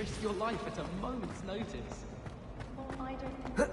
risk your life at a moment's notice. Well, I don't think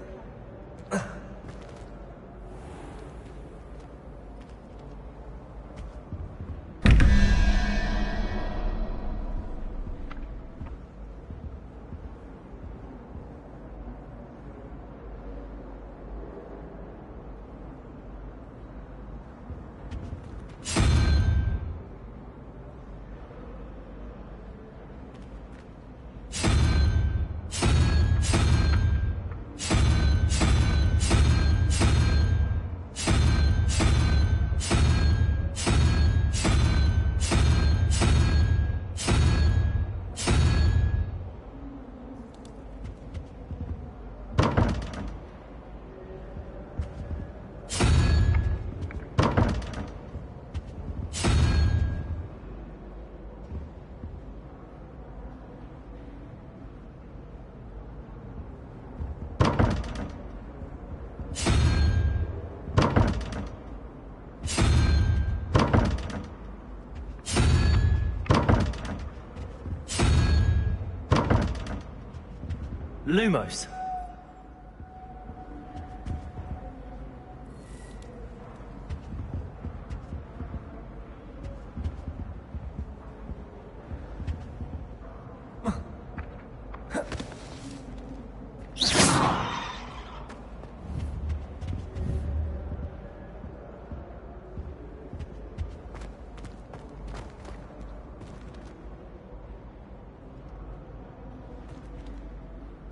Lumos.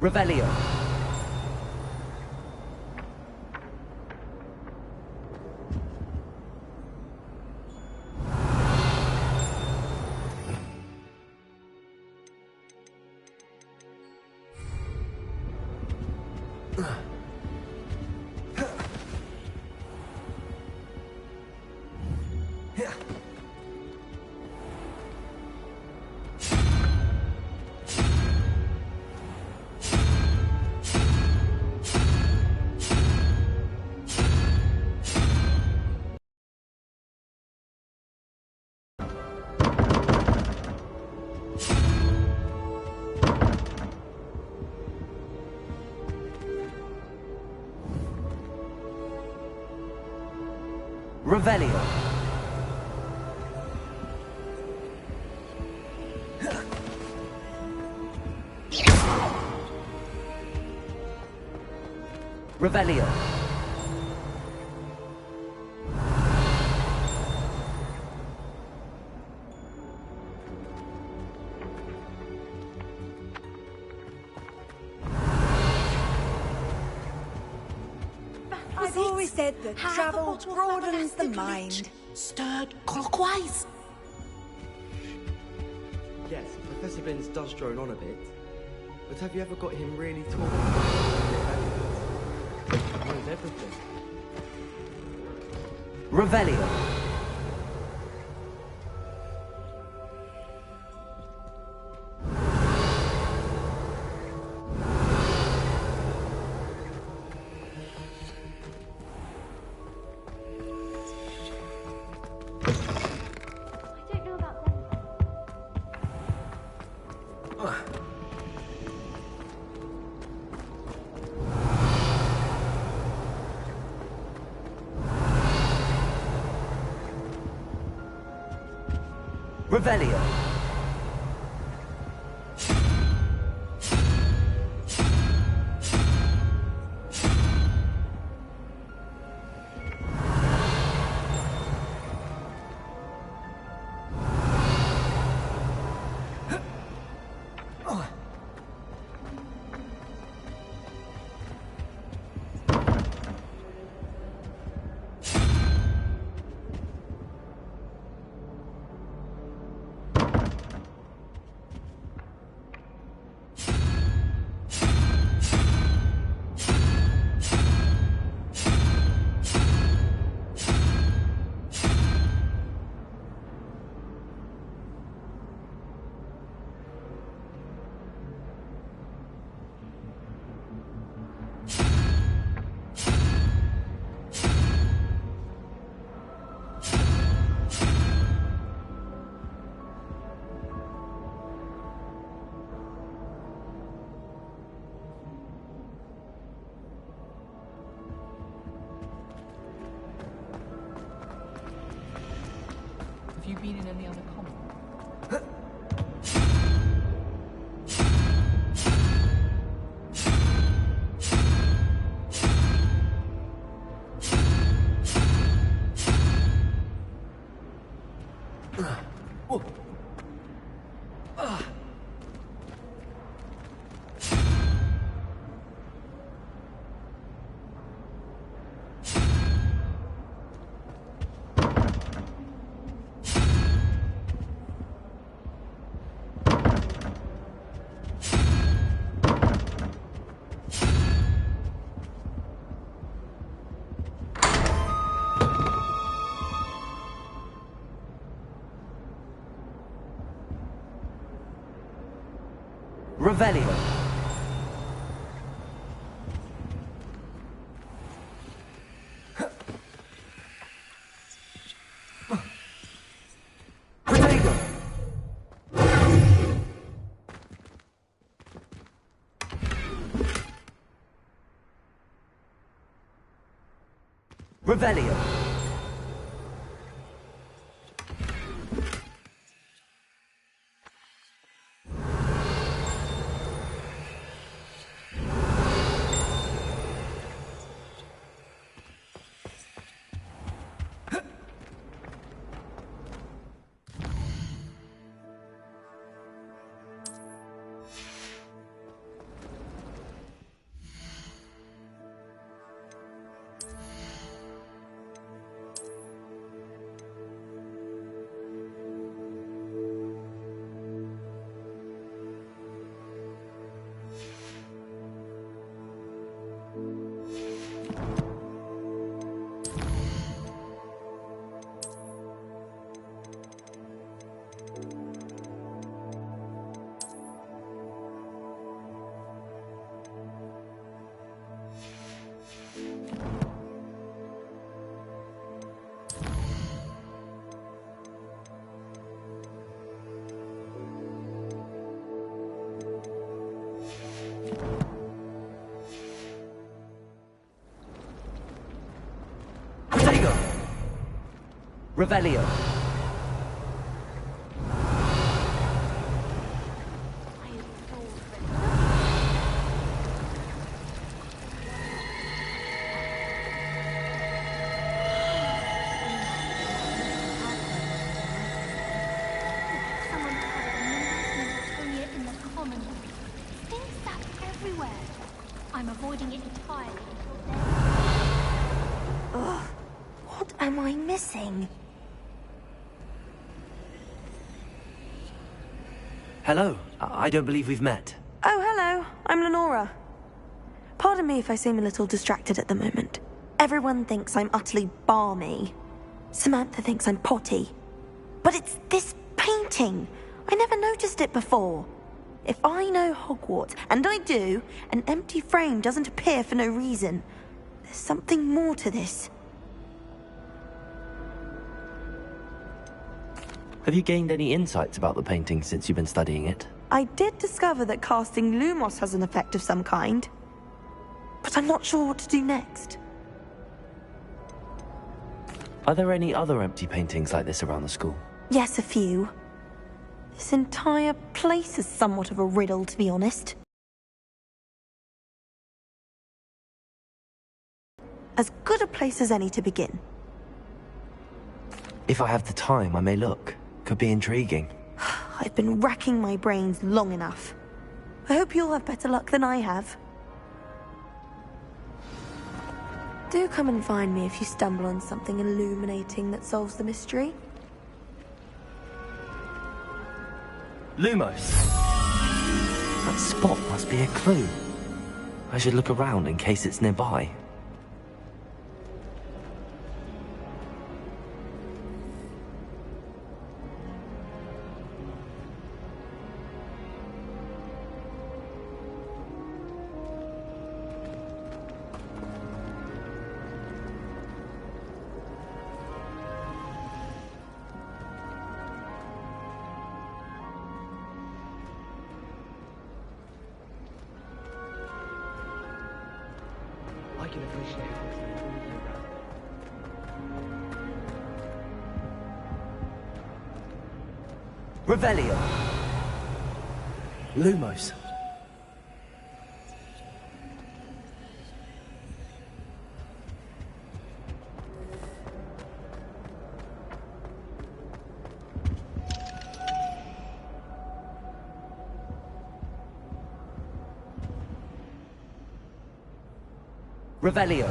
Revelio. Revelio. Revelio. I've always said that travel broadens the mind. Stirred clockwise. Yes, Professor Binns does drone on a bit. But have you ever got him really talking? He knows everything. Revelio. Revelio. been in any other common? Revelio. Protego. Revelio. Protego. Revelio. Someone covered a Minatonia in the common. Things that everywhere. I'm avoiding it entirely until then. What am I missing? Hello. I don't believe we've met. Oh, hello. I'm Lenora. Pardon me if I seem a little distracted at the moment. Everyone thinks I'm utterly balmy. Samantha thinks I'm potty. But it's this painting. I never noticed it before. If I know Hogwarts, and I do, an empty frame doesn't appear for no reason. There's something more to this. Have you gained any insights about the painting since you've been studying it? I did discover that casting Lumos has an effect of some kind. But I'm not sure what to do next. Are there any other empty paintings like this around the school? Yes, a few. This entire place is somewhat of a riddle, to be honest. As good a place as any to begin. If I have the time, I may look. Could be intriguing. I've been racking my brains long enough. I hope you'll have better luck than I have. Do come and find me if you stumble on something illuminating that solves the mystery. Lumos! That spot must be a clue. I should look around in case it's nearby. I can appreciate it all year round. Revelio. Lumos. Revelio.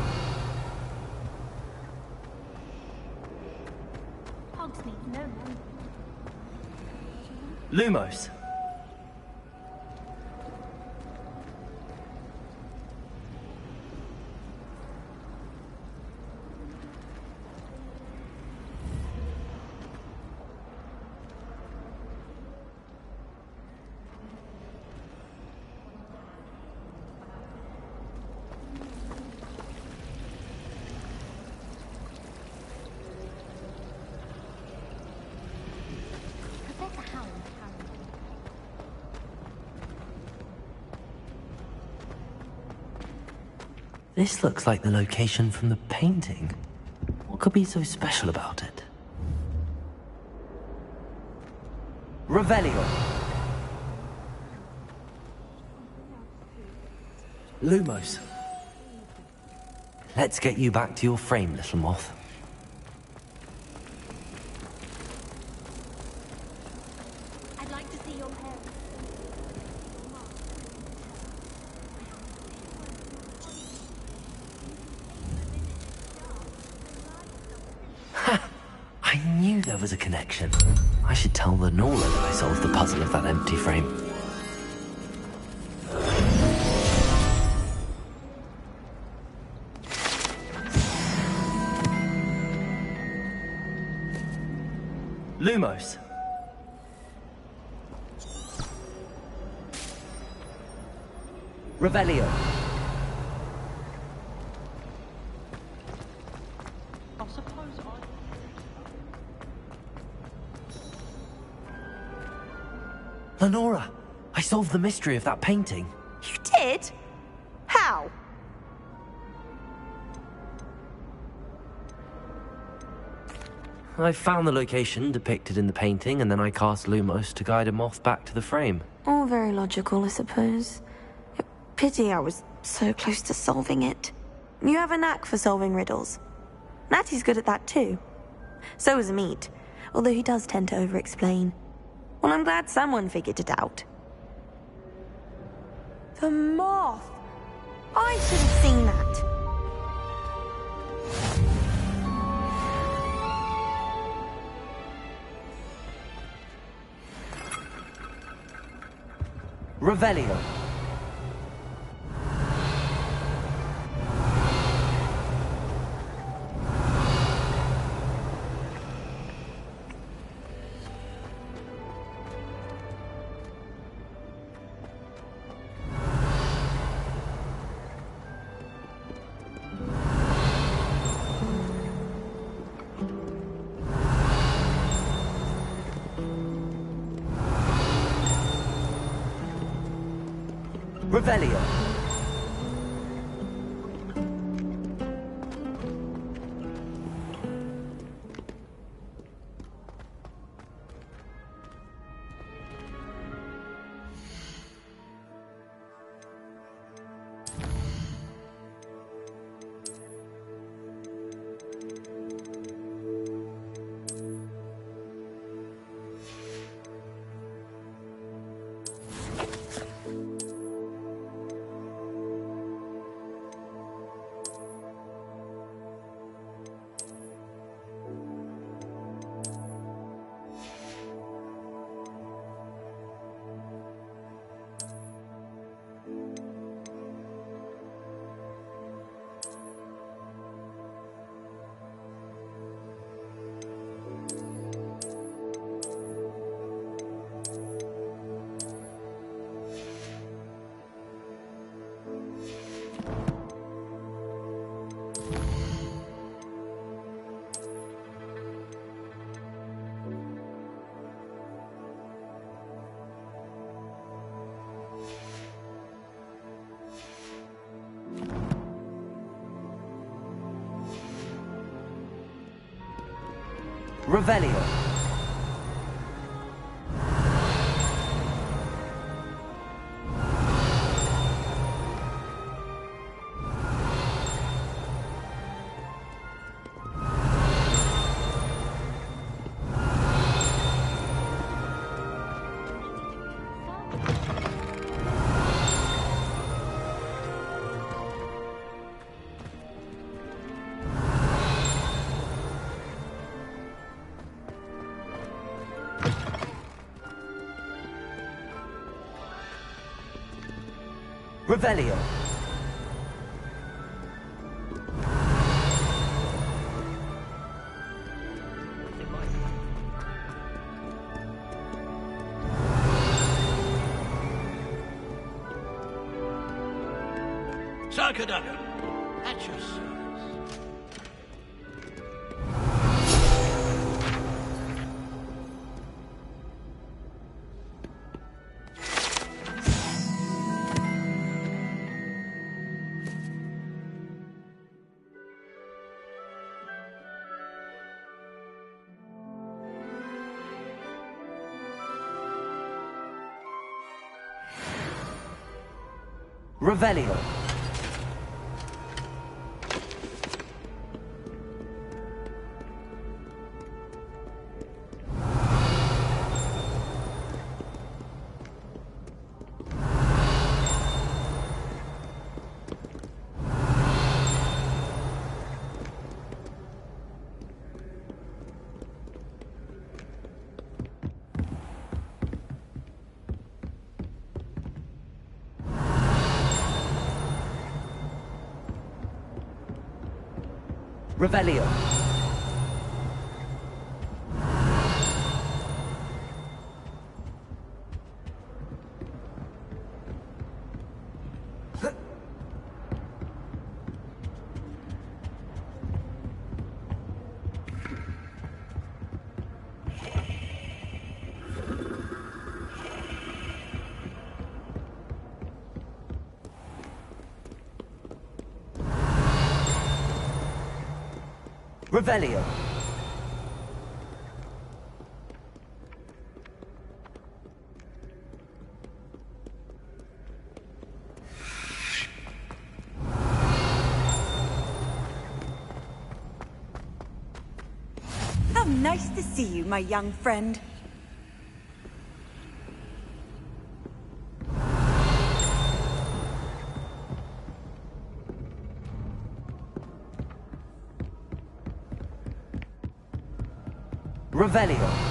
Hogs need no one. Lumos. Professor Howard, This looks like the location from the painting. What could be so special about it? Revelio. Lumos. Let's get you back to your frame, little moth. I'd like to see your parents. I knew there was a connection. I should tell Lenora that I solved the puzzle of that empty frame. Lumos. Revelio. I suppose Lenora, I solved the mystery of that painting. You did? How? I found the location depicted in the painting, and then I cast Lumos to guide a moth back to the frame. All very logical, I suppose. Pity I was so close to solving it. You have a knack for solving riddles. Natty's good at that too. So is Amit, although he does tend to over-explain. Well, I'm glad someone figured it out. The moth! I should have seen that. Revelio. Revelio. Revelio. Revelio. Sarkadaka, at your service. Revelio. Revelio. Revelio. How nice to see you, my young friend. Revelio.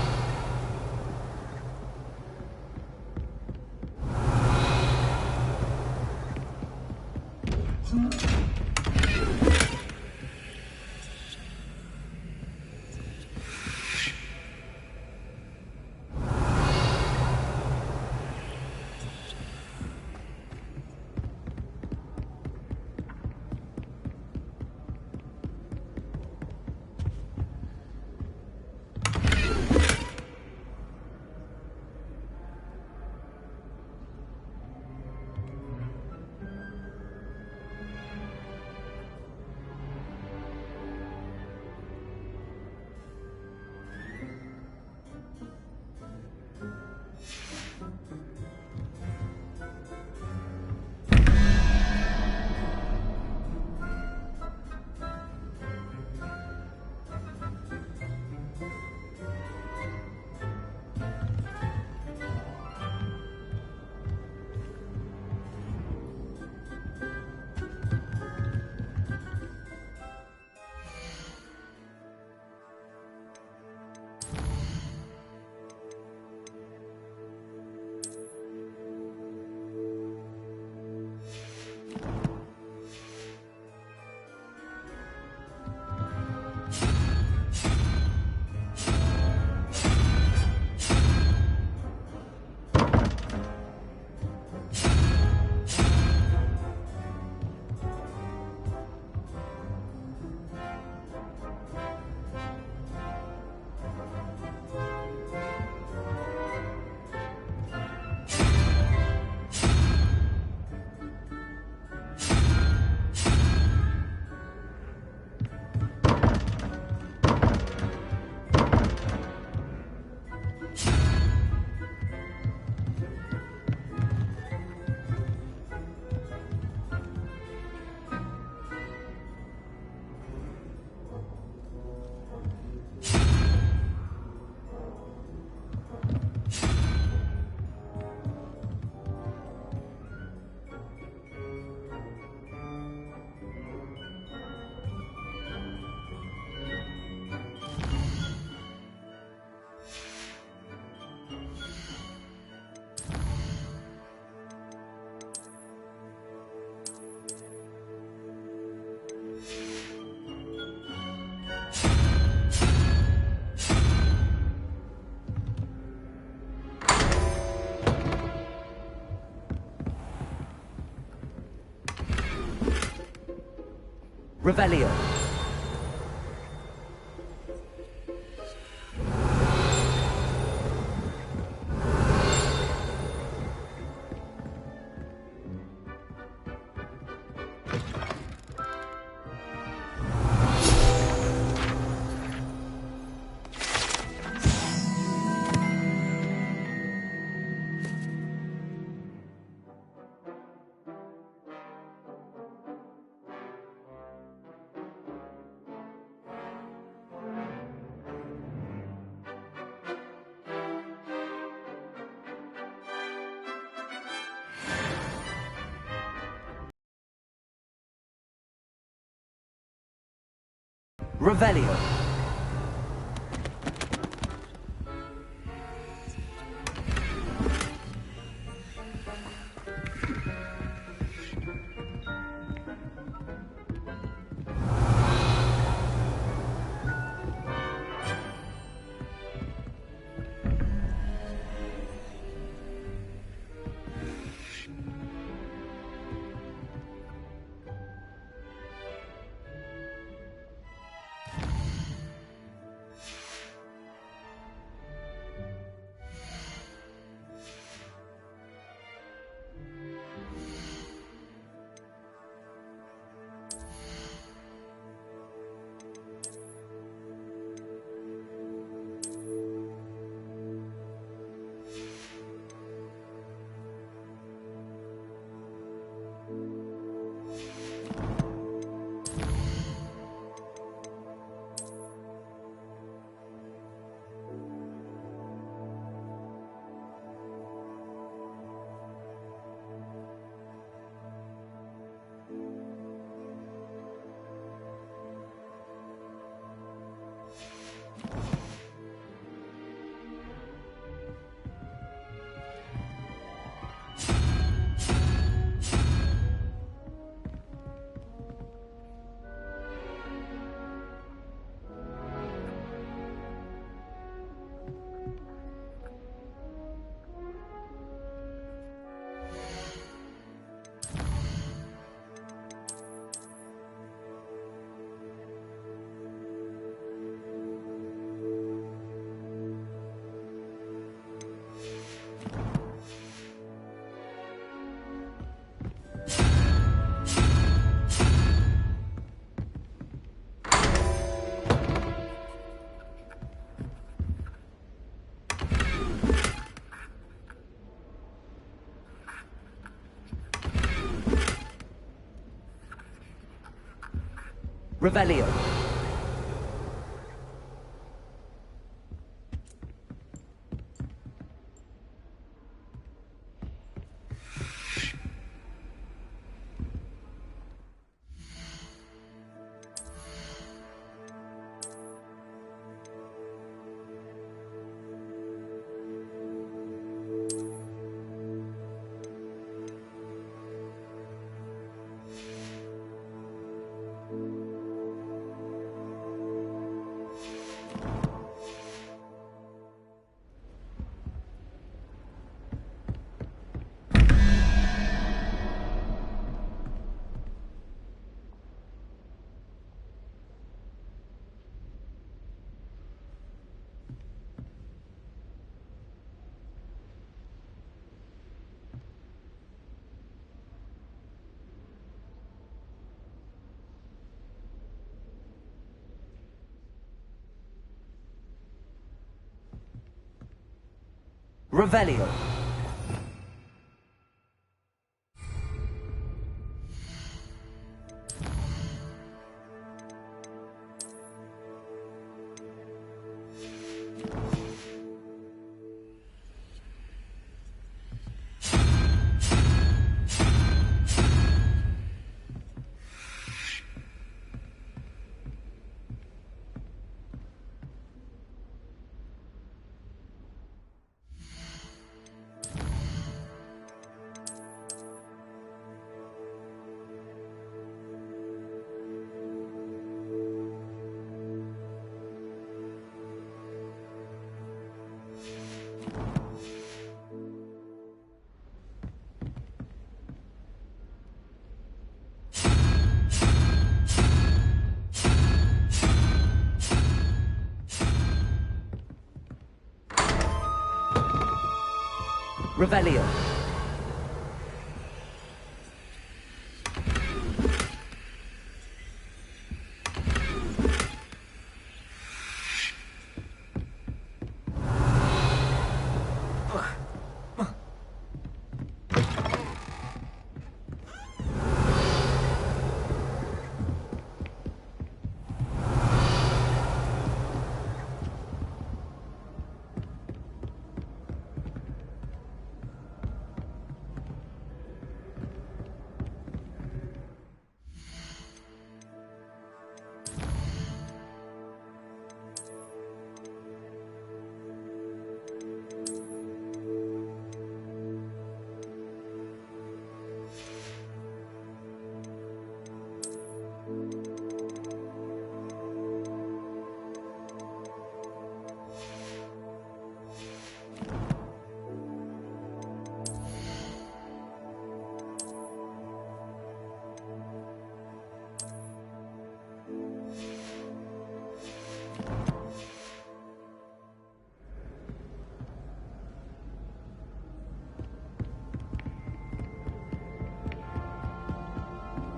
Revelio. Revelio. Revelio. Revelio. Revelio.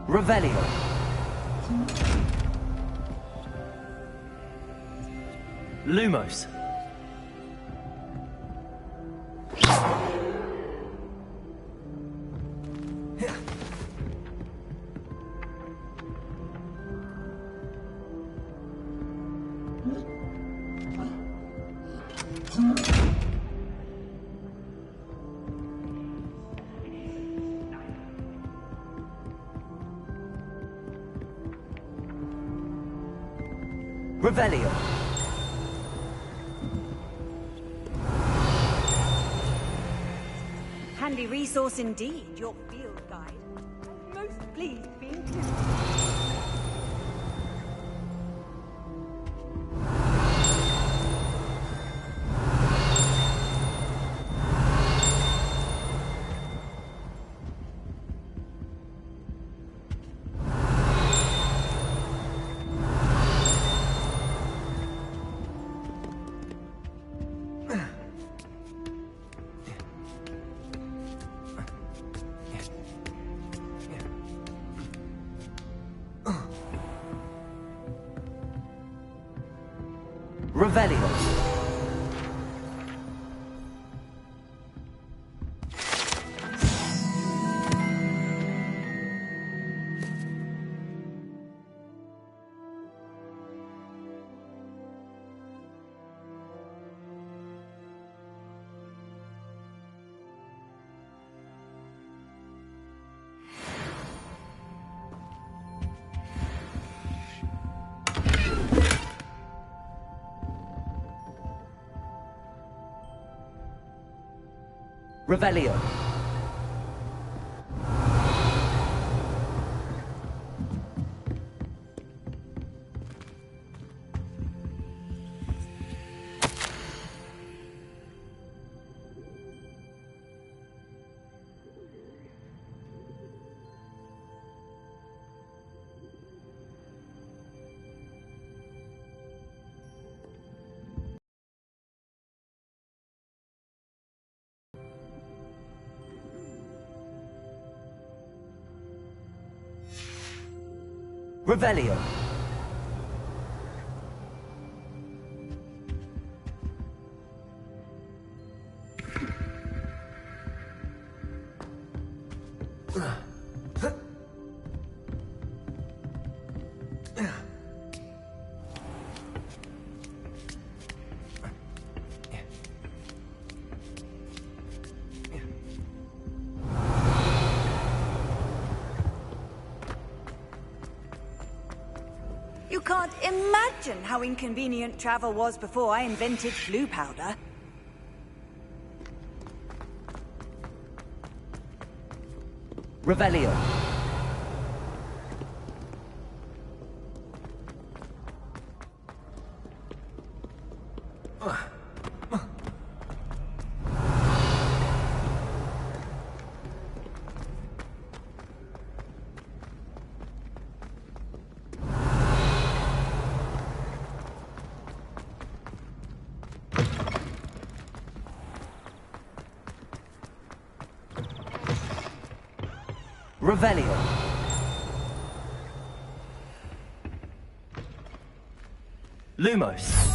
Revelio. Lumos. Revelio. Handy resource indeed, your field guide. I'm most pleased to be included. Revelio. Revelio. Revelio. You can't imagine how inconvenient travel was before I invented blue powder. Revelio. Revelio. Lumos.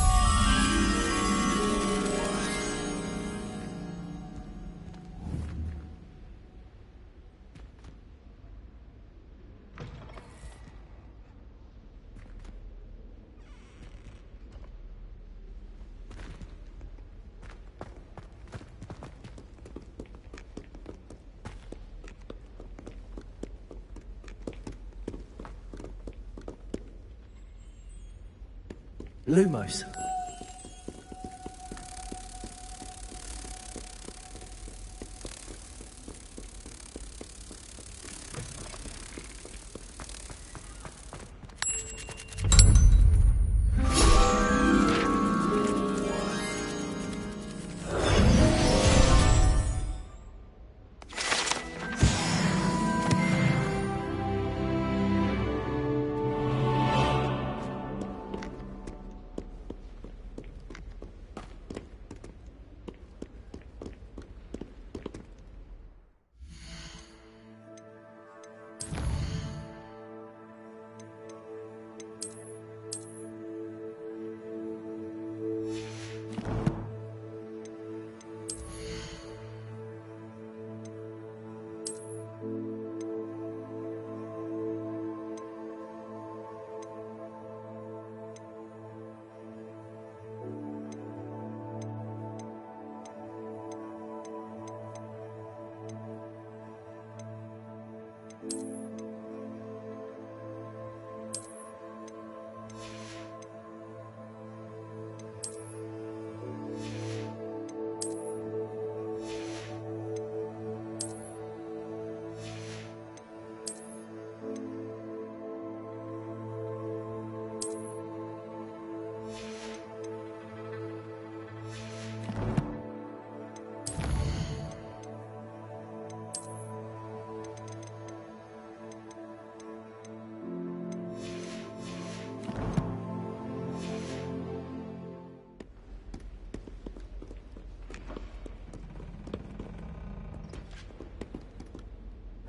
Lumos.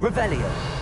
Revelio.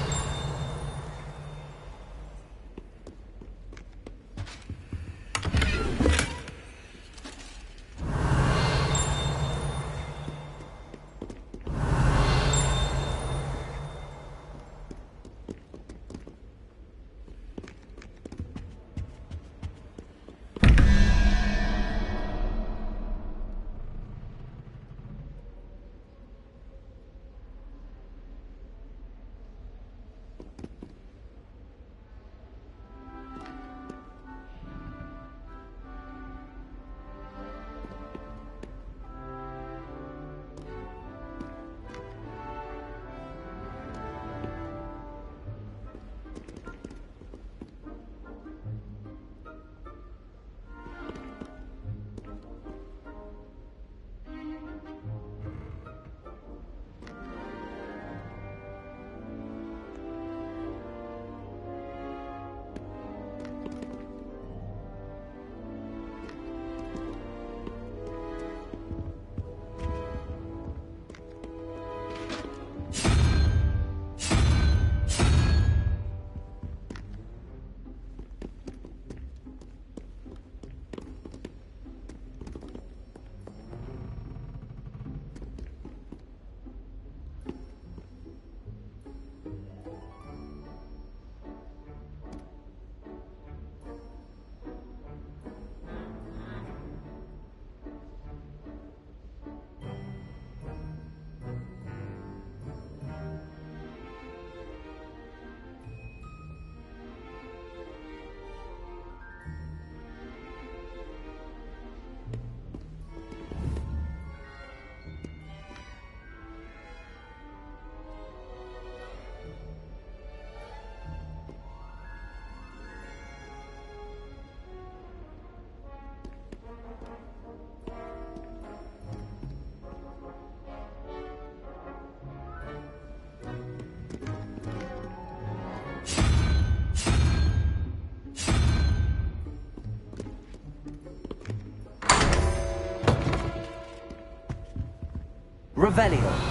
Revelio.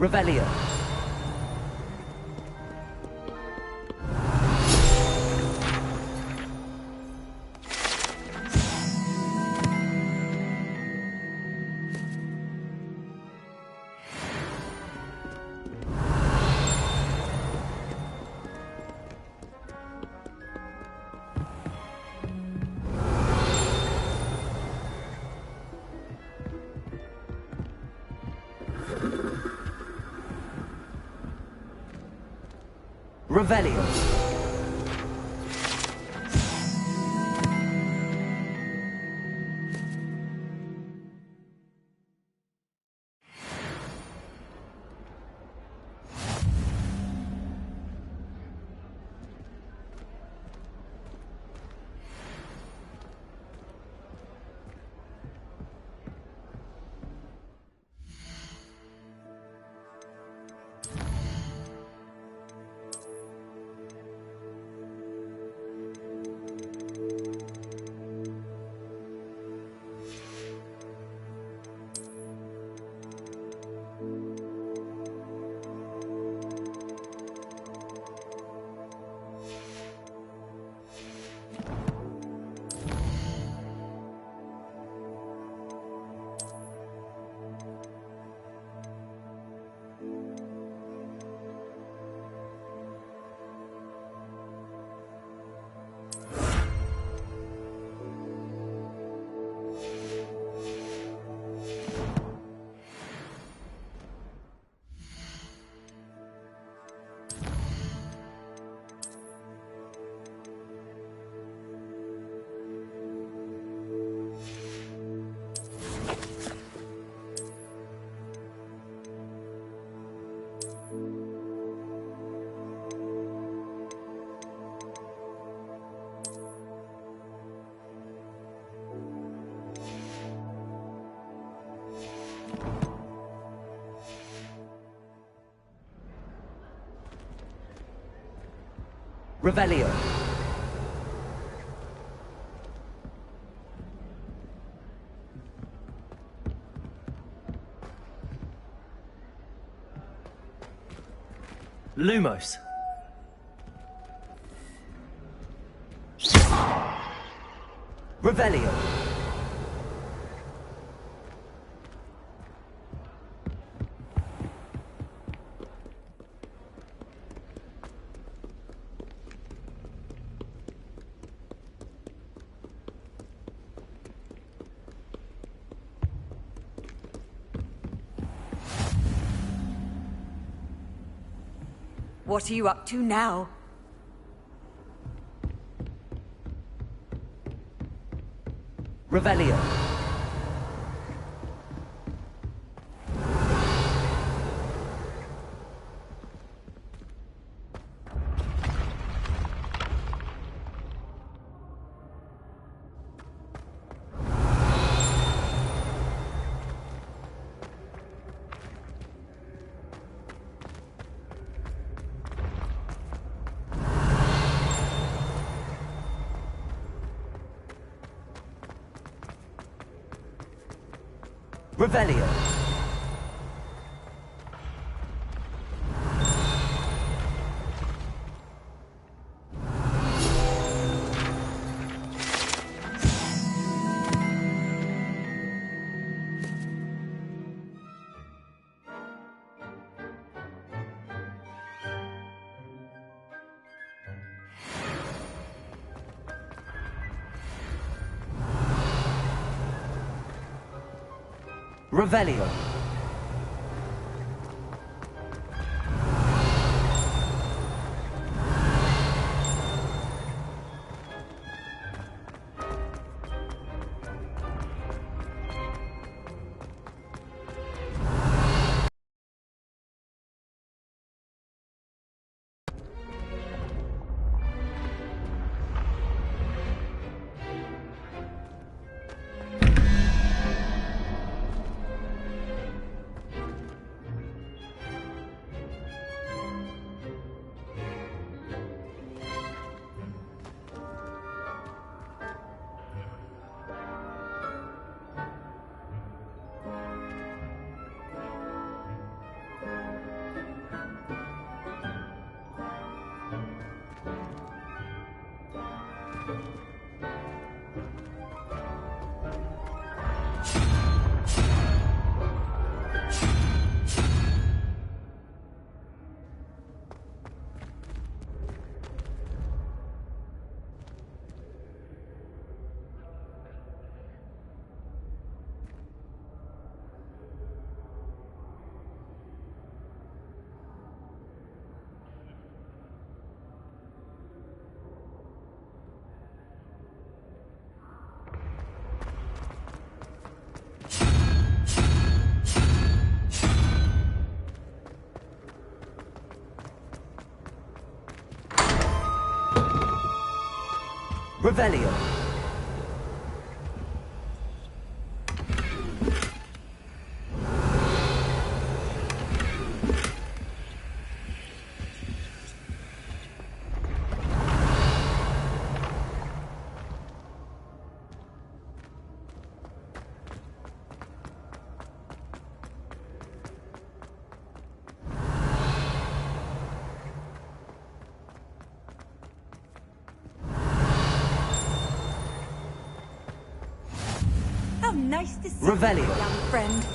Revelio. Revelio. Revelio. Lumos. Revelio. What are you up to now? Revelio. Revelio. Revelio. Revelio. How nice to see Revelio. you, young friend.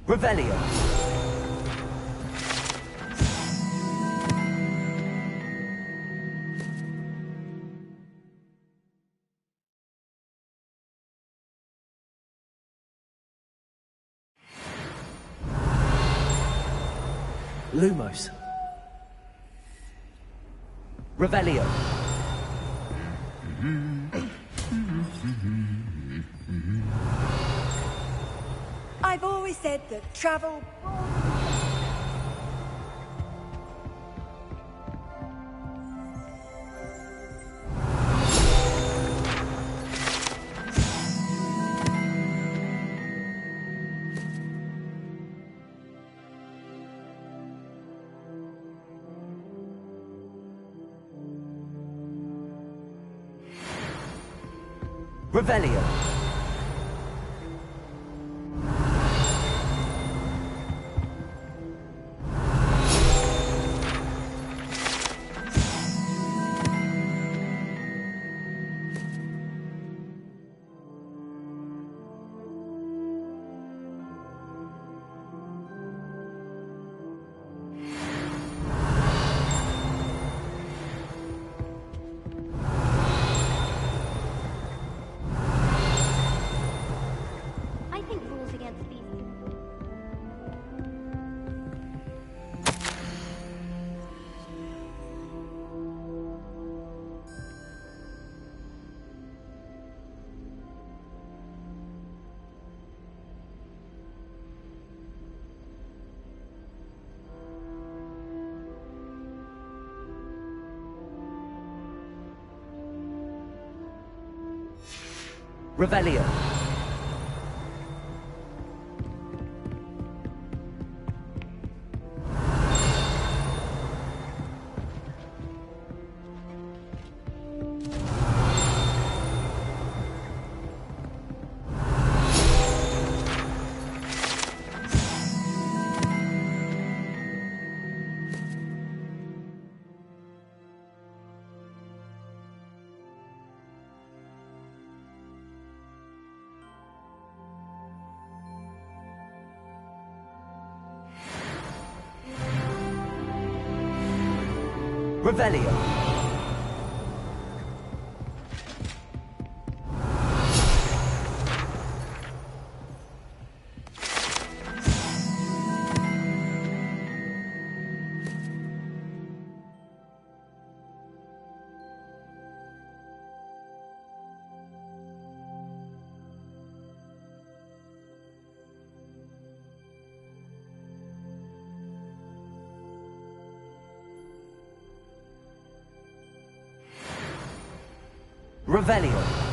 Revelio. Lumos. Revelio. I've always said that travel... Revelio. I think rules against these. Revelio. Revelio. Revelio.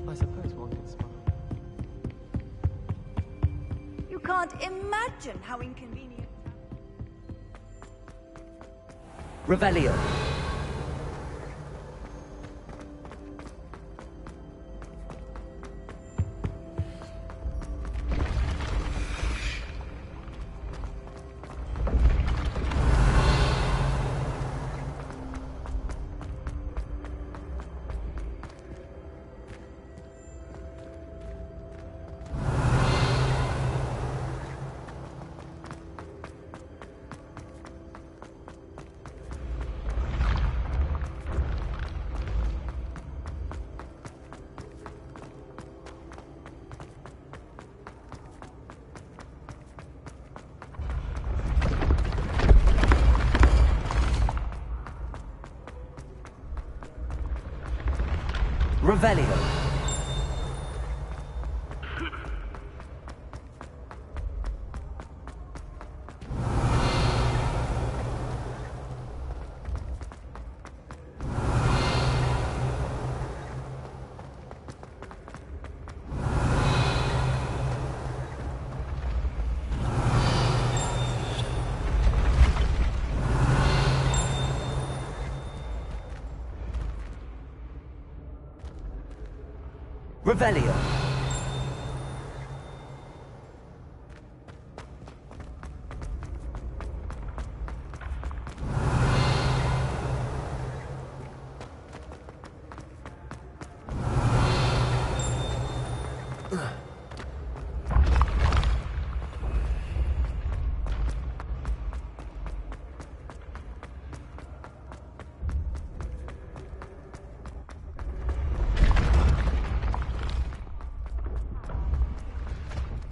I suppose one can smile. You can't imagine how inconvenient. Revelio. Revelio. Revelio.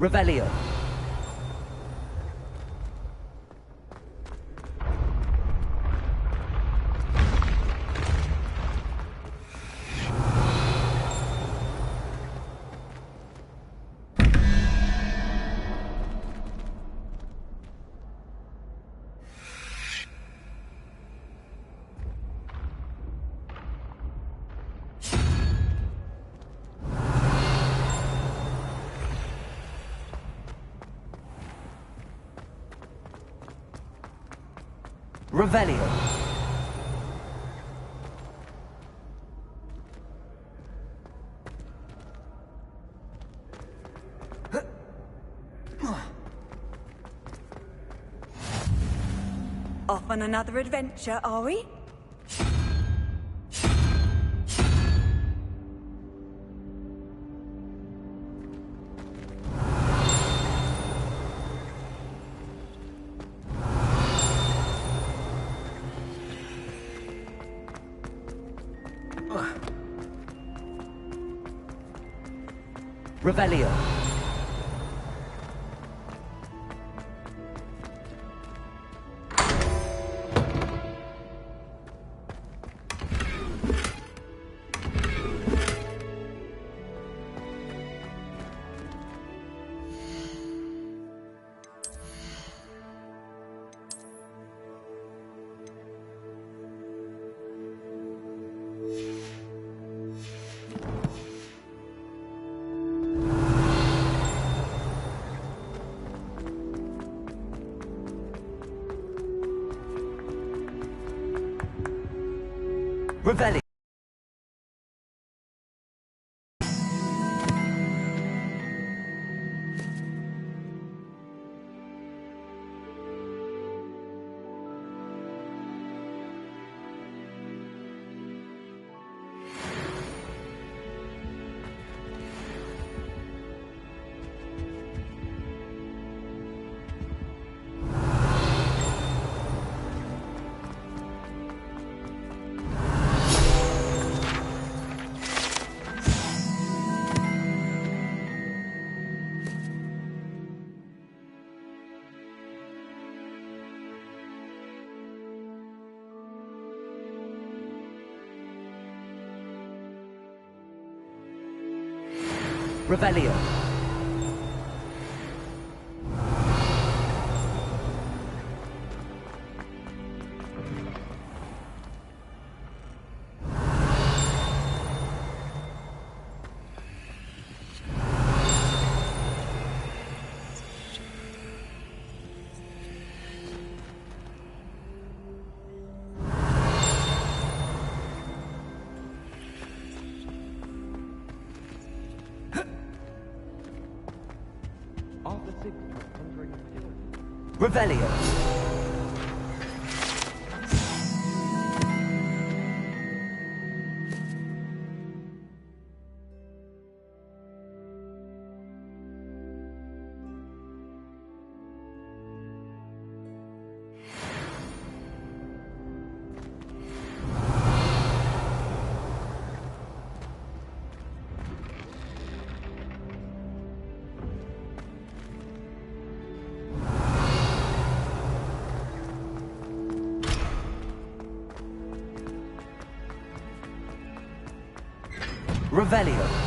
Revelio. Revelio. Off on another adventure, are we? Revelio. Revelio. Revelio. Revelio. Revelio.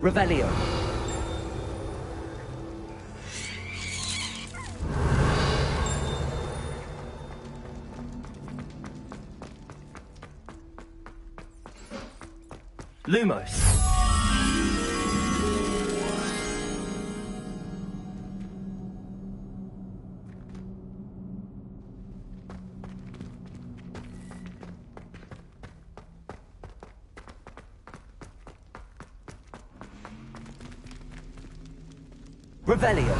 Revelio. Lumos. Revelio.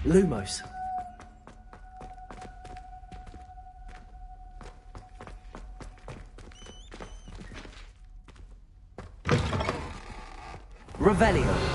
Lumos. Revelio.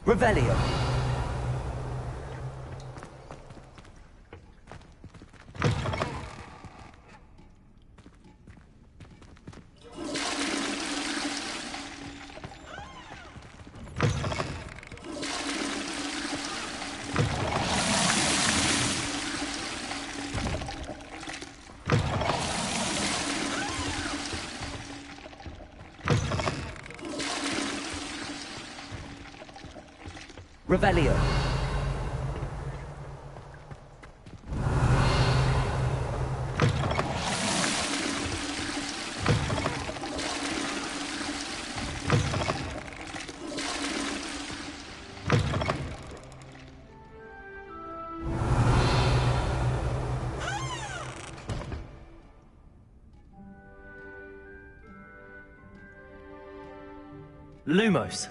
Revelio. Revelio. Lumos.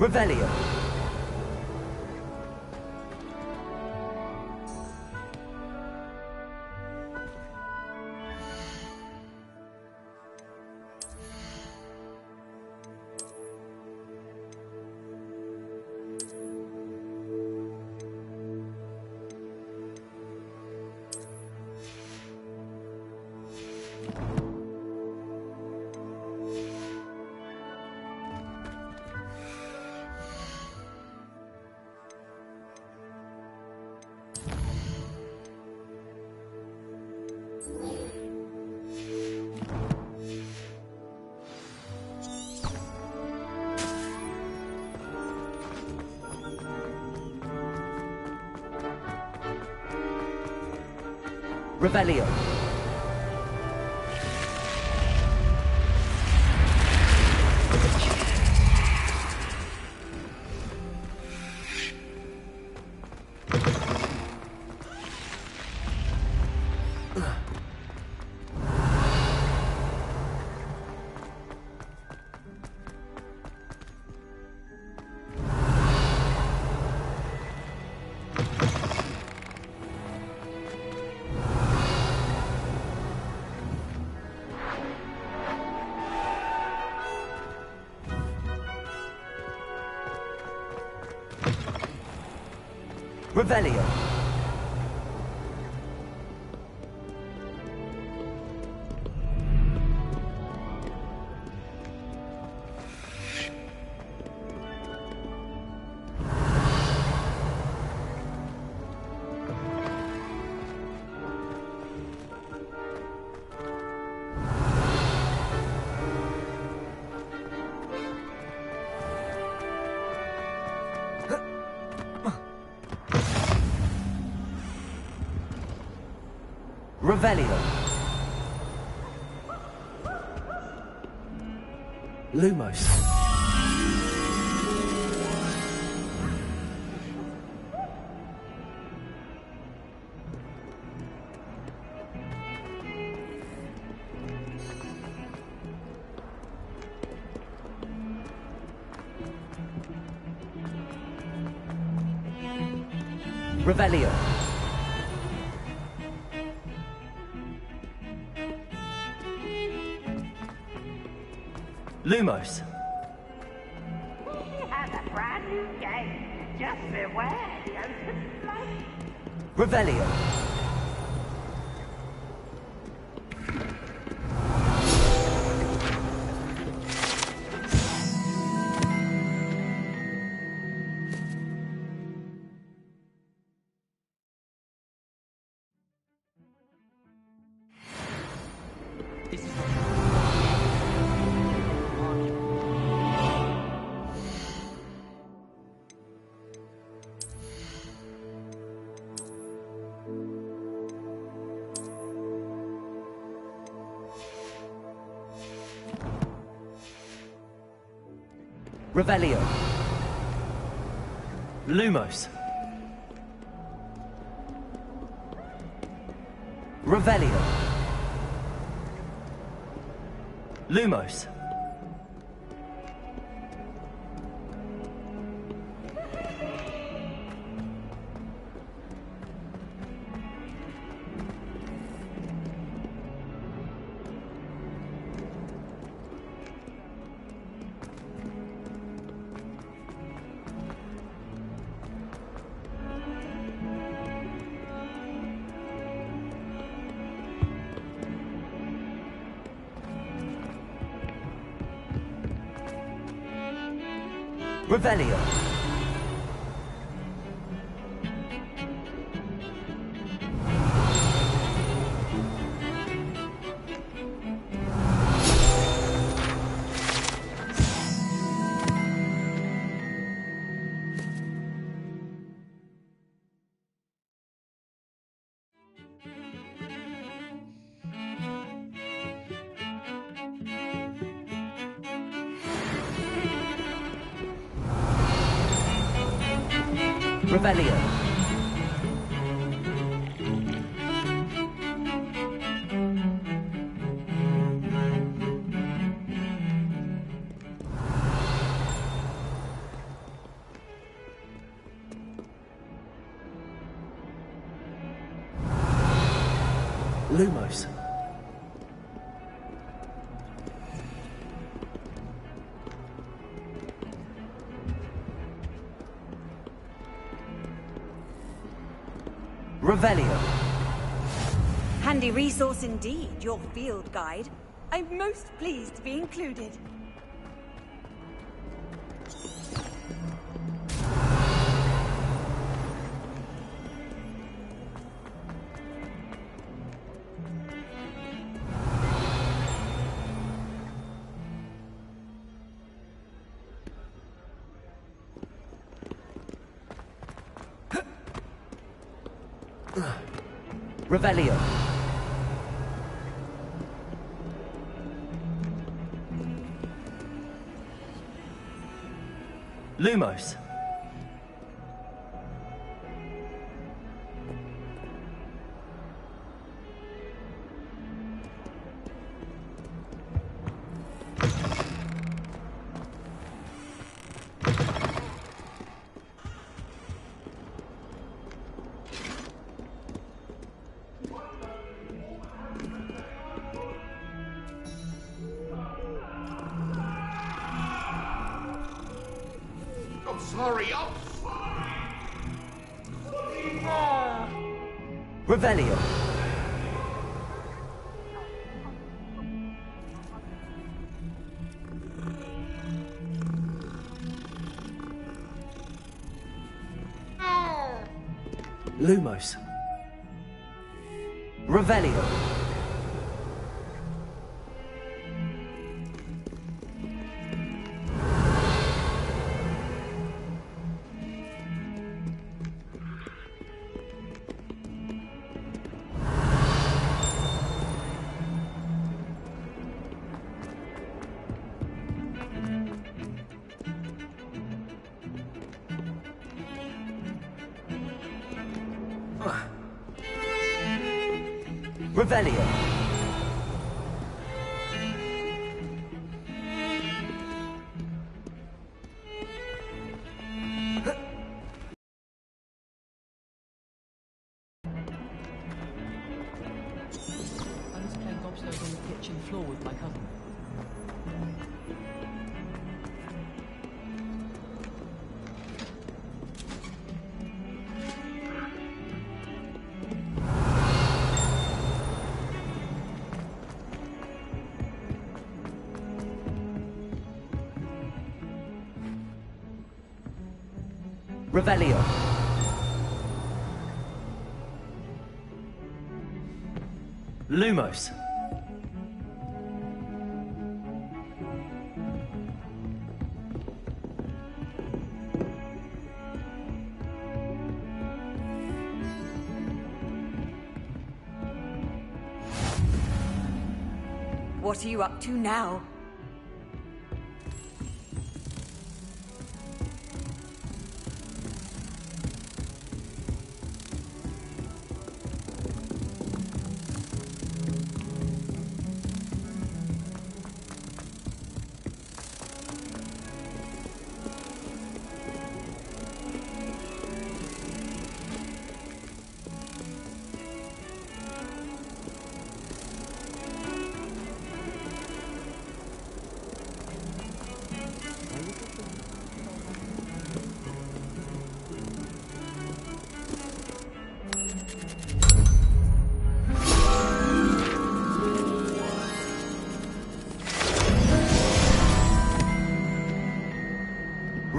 Revelio. Revelio. Revelio. Revelio. Lumos. Revelio. Lumos. We have a brand new game. Just beware the open flame. Revelio. Revelio. Lumos. Revelio. Lumos. Revelio. Revelio. Lumos. Revelio. Handy resource indeed, your field guide. I'm most pleased to be included. Revelio. Lumos. I'm sorry. Revelio. Lumos. Revelio. Revelio. I was playing gobstones on the kitchen floor with my cousin. Revelio. Lumos. What are you up to now?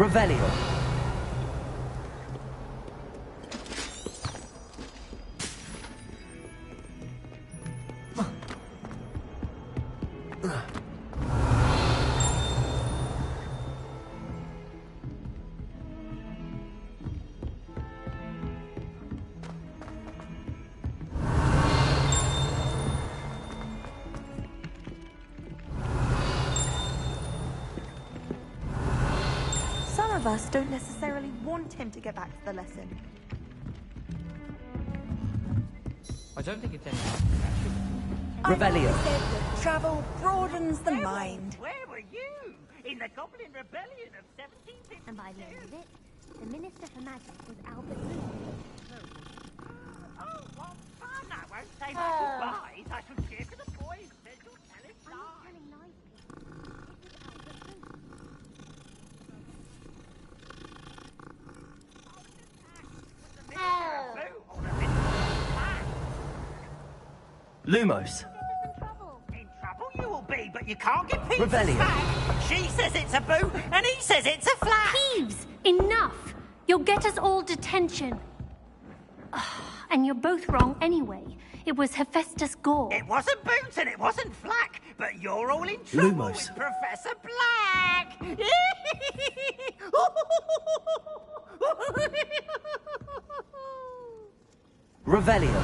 Revelio. Some of us don't necessarily want him to get back to the lesson. I don't think it's any. Revelio. I said that travel broadens the mind. Where were you? In the Goblin Rebellion of 1752? And by the end of it, the Minister for Magic was Albert Woot. Oh, what fun! I won't say my goodbyes. I shall cheer for the boys. Says you'll tell it I'm not live. telling lies, Pete. It was Albert Woot. Lumos. In trouble you will be, but you can't get Pete Revelio. back. She says it's a boo, and he says it's a flat. Peeves, enough! You'll get us all detention. And you're both wrong anyway. It was Hephaestus Gore. It wasn't Boots and it wasn't Flack, but you're all in trouble Lumos. with Professor Black. Revelio.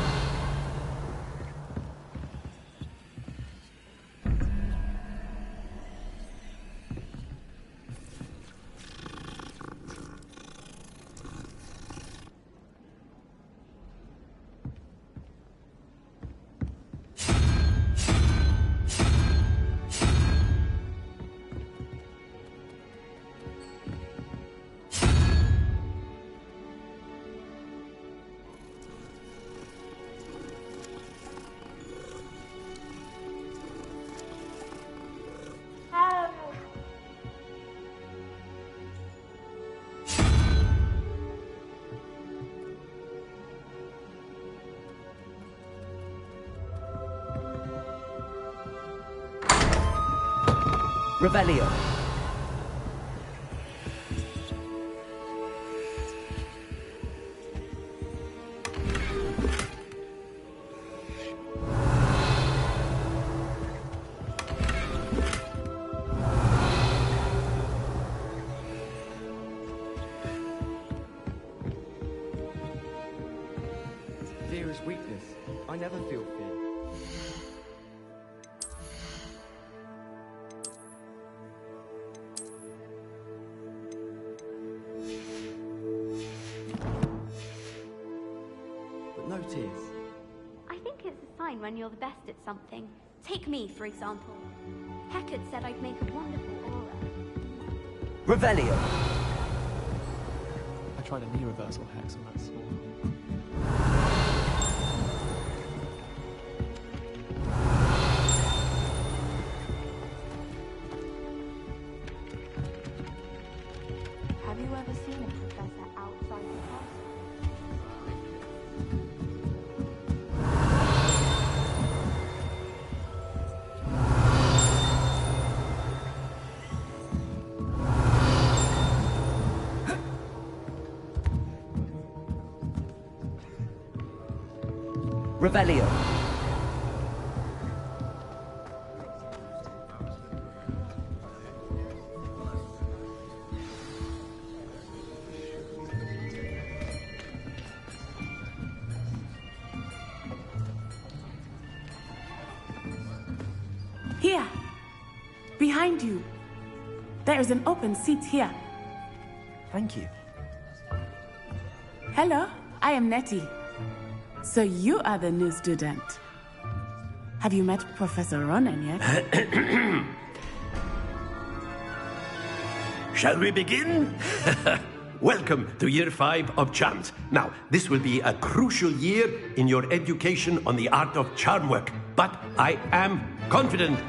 Revelio. Fear is weakness. I never feel fear. But no tears. I think it's a sign when you're the best at something. Take me, for example. Hecate said I'd make a wonderful aura. Revelio. I tried a knee reversal hex on that sword. Have you ever seen a professor outside the castle? Revelio. Here. Behind you. There is an open seat here. Thank you. Hello, I am Nettie. So you are the new student. Have you met Professor Ronan yet? Shall we begin? Welcome to Year 5 of Charms. Now, this will be a crucial year in your education on the art of charm work, but I am confident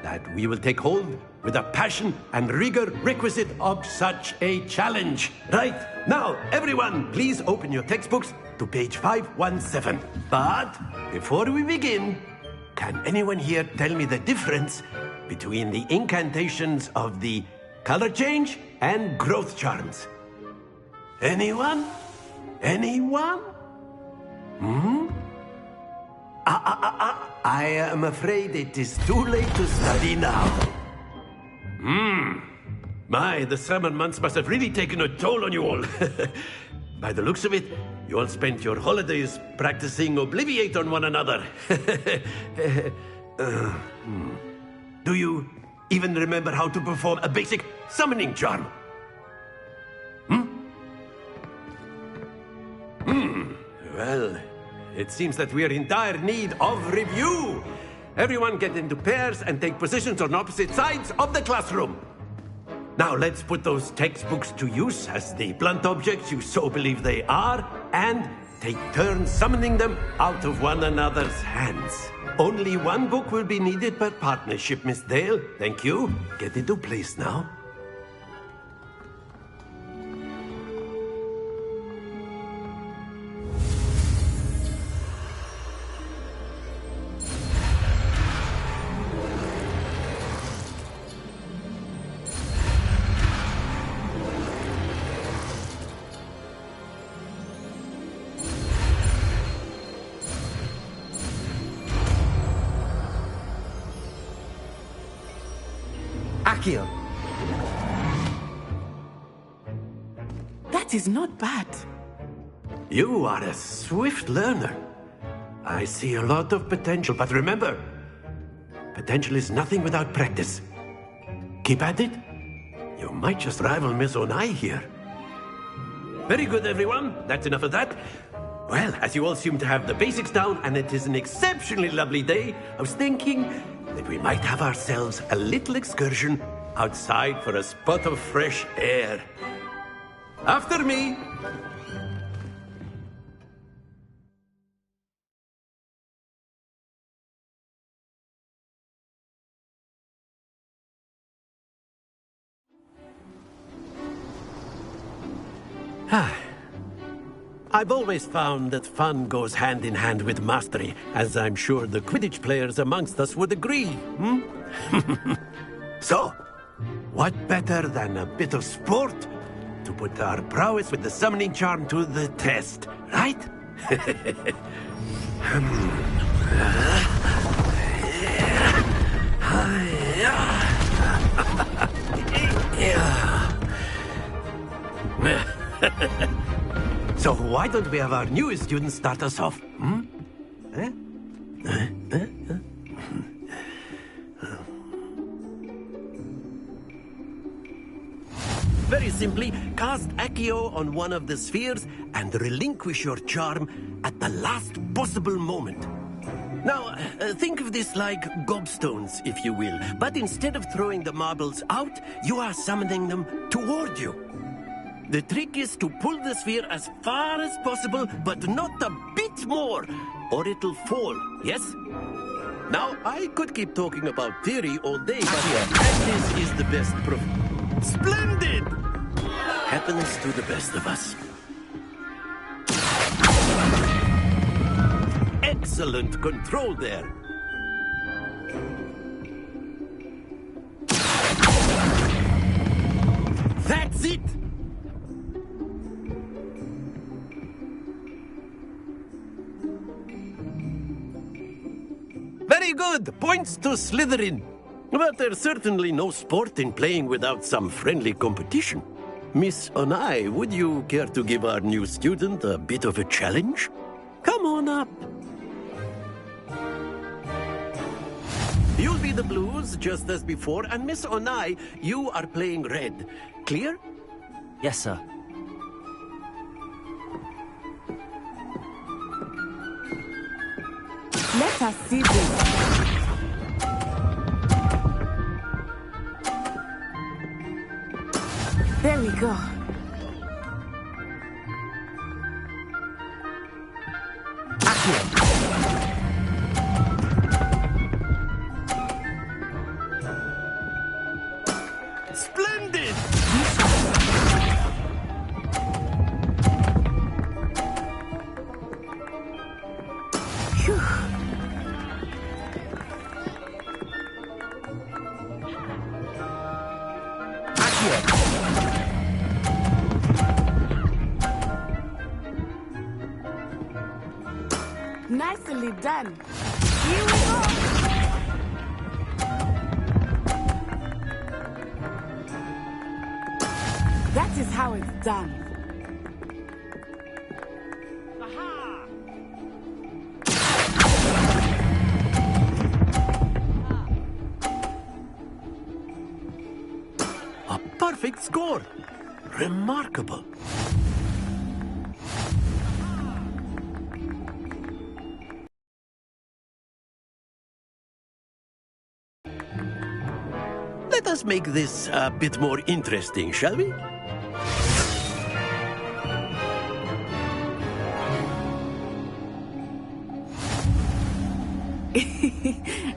that we will take hold with the passion and rigor requisite of such a challenge. Right, now, everyone, please open your textbooks to page 517. But before we begin, can anyone here tell me the difference between the incantations of the color change, and growth charms. Anyone? Anyone? I am afraid it is too late to study now. My, the summer months must have really taken a toll on you all. By the looks of it, you all spent your holidays practicing Obliviate on one another. Do you even remember how to perform a basic summoning charm? Well, it seems that we are in dire need of review. Everyone get into pairs and take positions on opposite sides of the classroom. Now let's put those textbooks to use as the blunt objects you so believe they are, and take turns summoning them out of one another's hands. Only one book will be needed per partnership, Miss Dale. Thank you. Get into place now. Akio. That is not bad. You are a swift learner. I see a lot of potential, but remember, potential is nothing without practice. Keep at it. You might just rival Miss Onai here. Very good, everyone. That's enough of that. Well, as you all seem to have the basics down, and it is an exceptionally lovely day, I was thinking that we might have ourselves a little excursion outside for a spot of fresh air. After me! I've always found that fun goes hand in hand with mastery, as I'm sure the Quidditch players amongst us would agree, So, what better than a bit of sport to put our prowess with the summoning charm to the test, right? So why don't we have our newest student start us off? Very simply, cast Accio on one of the spheres and relinquish your charm at the last possible moment. Now, think of this like gobstones, if you will, but instead of throwing the marbles out, you are summoning them toward you. The trick is to pull the sphere as far as possible, but not a bit more, or it'll fall, yes? Now, I could keep talking about theory all day, but practice is the best proof. Splendid! Happens to the best of us. Excellent control there. That's it! Very good! Points to Slytherin. But there's certainly no sport in playing without some friendly competition. Miss Onai, would you care to give our new student a bit of a challenge? Come on up. You'll be the blues, just as before, and Miss Onai, you are playing red. Clear? Yes, sir. Let us see this. There we go. Splendid! Phew. Nicely done. Here we go. That is how it's done. A perfect score. Remarkable. Let us make this a bit more interesting, shall we?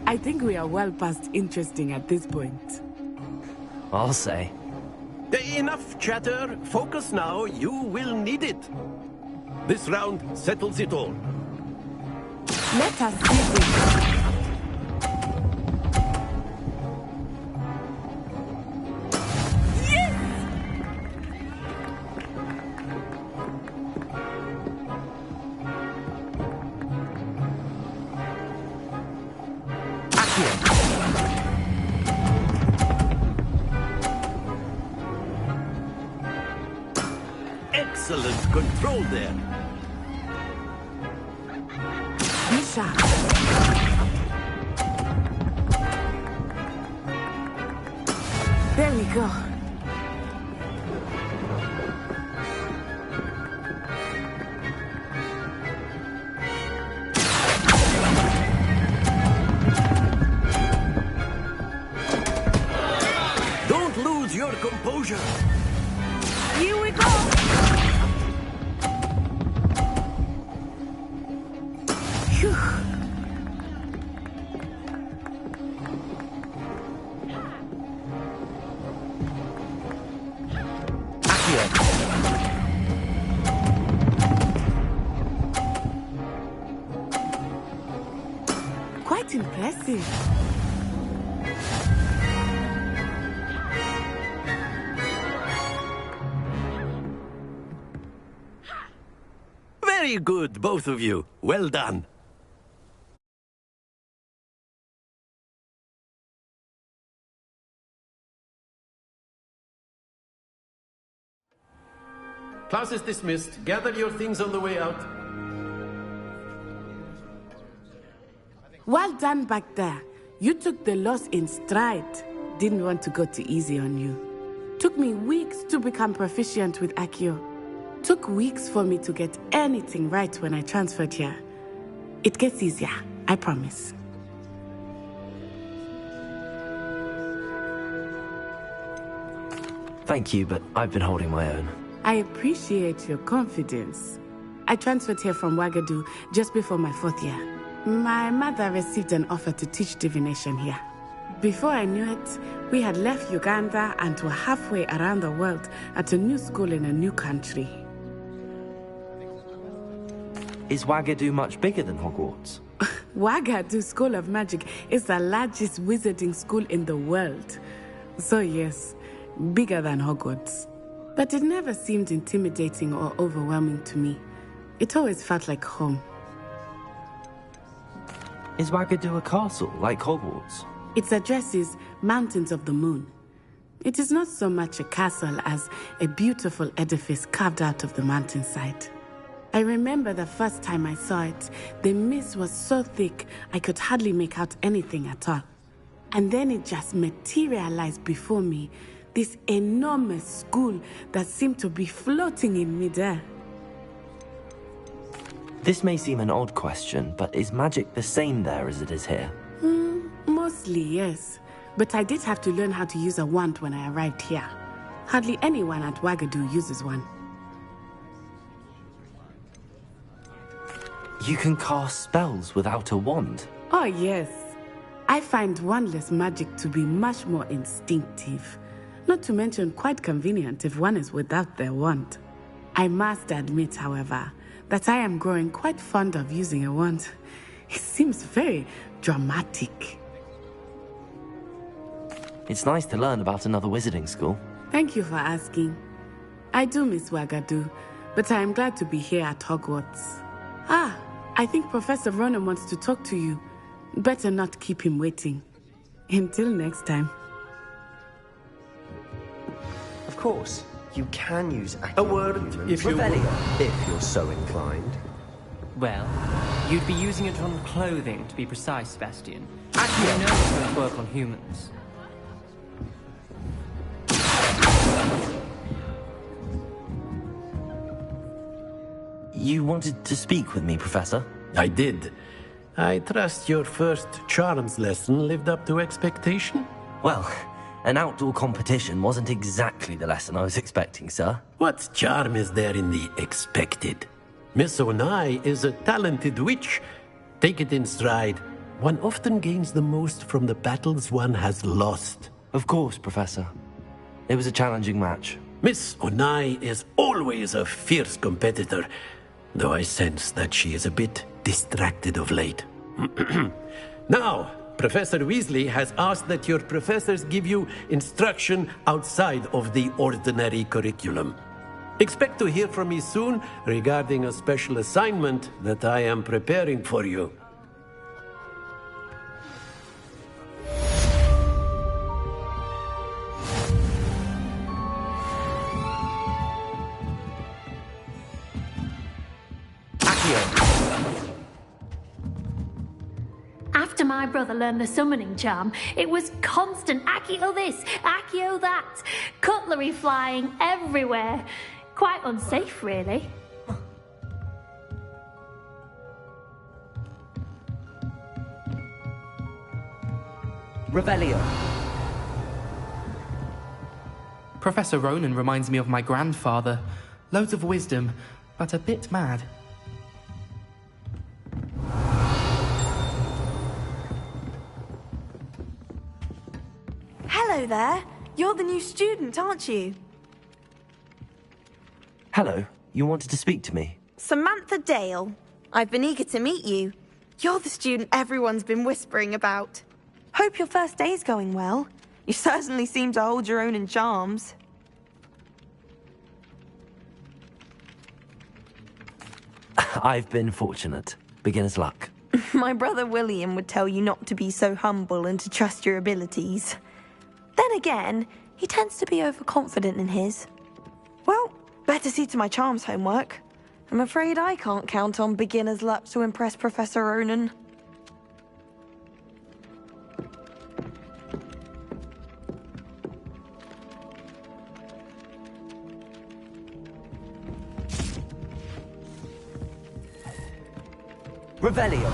I think we are well past interesting at this point. I'll say. Enough chatter. Focus now. You will need it. This round settles it all. Let us see this. Excellent control there. Be sharp. There we go. Don't lose your composure. Here we go. Phew. Quite impressive. Very good, both of you. Well done. Class is dismissed. Gather your things on the way out. Well done back there. You took the loss in stride. Didn't want to go too easy on you. Took me weeks to become proficient with Accio. Took weeks for me to get anything right when I transferred here. It gets easier, I promise. Thank you, but I've been holding my own. I appreciate your confidence. I transferred here from Wagadu just before my 4th year. My mother received an offer to teach divination here. Before I knew it, we had left Uganda and were halfway around the world at a new school in a new country. Is Wagadu much bigger than Hogwarts? Wagadu School of Magic is the largest wizarding school in the world. So yes, bigger than Hogwarts. But it never seemed intimidating or overwhelming to me. It always felt like home. Is Wagadu a castle, like Hogwarts? Its address is Mountains of the Moon. It is not so much a castle as a beautiful edifice carved out of the mountainside. I remember the first time I saw it, the mist was so thick I could hardly make out anything at all. And then it just materialized before me, this enormous school that seemed to be floating in midair. This may seem an odd question, but is magic the same there as it is here? Mostly, yes. But I did have to learn how to use a wand when I arrived here. Hardly anyone at Wagadu uses one. You can cast spells without a wand? Oh, yes. I find wandless magic to be much more instinctive. Not to mention quite convenient if one is without their wand. I must admit, however, that I am growing quite fond of using a wand. It seems very dramatic. It's nice to learn about another wizarding school. Thank you for asking. I do miss Wagadu, but I am glad to be here at Hogwarts. Ah, I think Professor Ronan wants to talk to you. Better not keep him waiting. Until next time. Of course, you can use A word, if you Revelio, if you're so inclined. Well, you'd be using it on clothing, to be precise, Sebastian. Actually, I know it won't work on humans. You wanted to speak with me, Professor? I did. I trust your first charms lesson lived up to expectation? Well, an outdoor competition wasn't exactly the lesson I was expecting, sir. What charm is there in the expected? Miss Onai is a talented witch. Take it in stride. One often gains the most from the battles one has lost. Of course, Professor. It was a challenging match. Miss Onai is always a fierce competitor, though I sense that she is a bit distracted of late. Now, Professor Weasley has asked that your professors give you instruction outside of the ordinary curriculum. Expect to hear from me soon regarding a special assignment that I am preparing for you. After my brother learned the summoning charm, it was constant Accio this, Accio that, cutlery flying everywhere. Quite unsafe, really. Revelio. Professor Ronan reminds me of my grandfather. Loads of wisdom, but a bit mad. Hello there. You're the new student, aren't you? Hello, you wanted to speak to me? Samantha Dale. I've been eager to meet you. You're the student everyone's been whispering about. Hope your first day's going well. You certainly seem to hold your own in charms. I've been fortunate. Beginner's luck. My brother William would tell you not to be so humble and to trust your abilities. Then again, he tends to be overconfident in his. Well, better see to my charms homework. I'm afraid I can't count on beginner's luck to impress Professor Ronan. Revelio.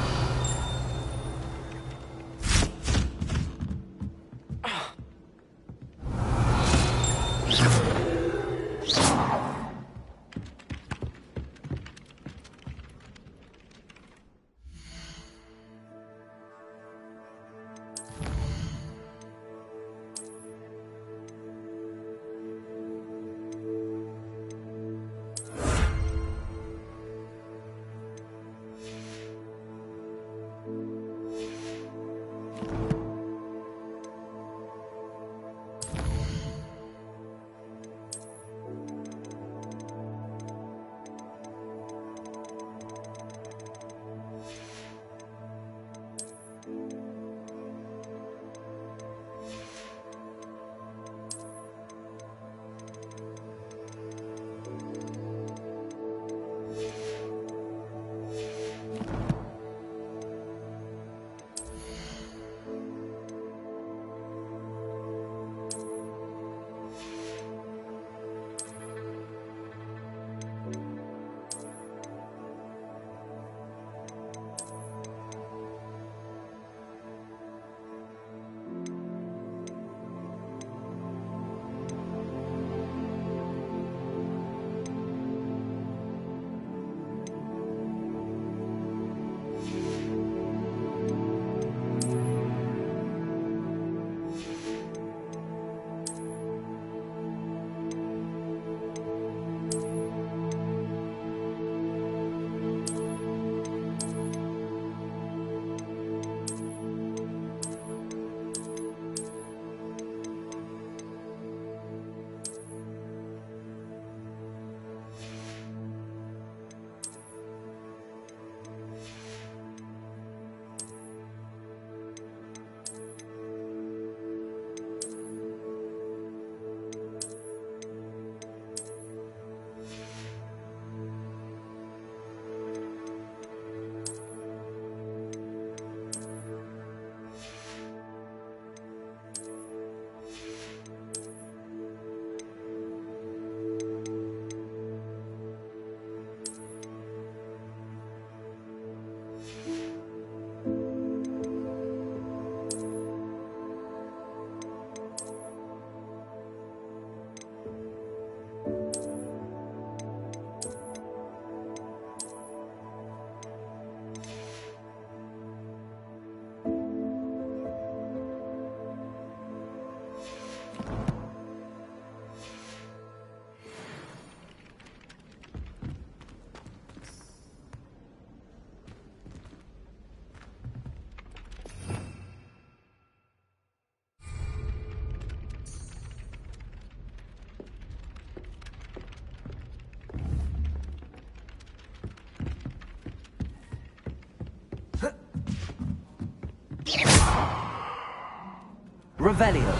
Revelio.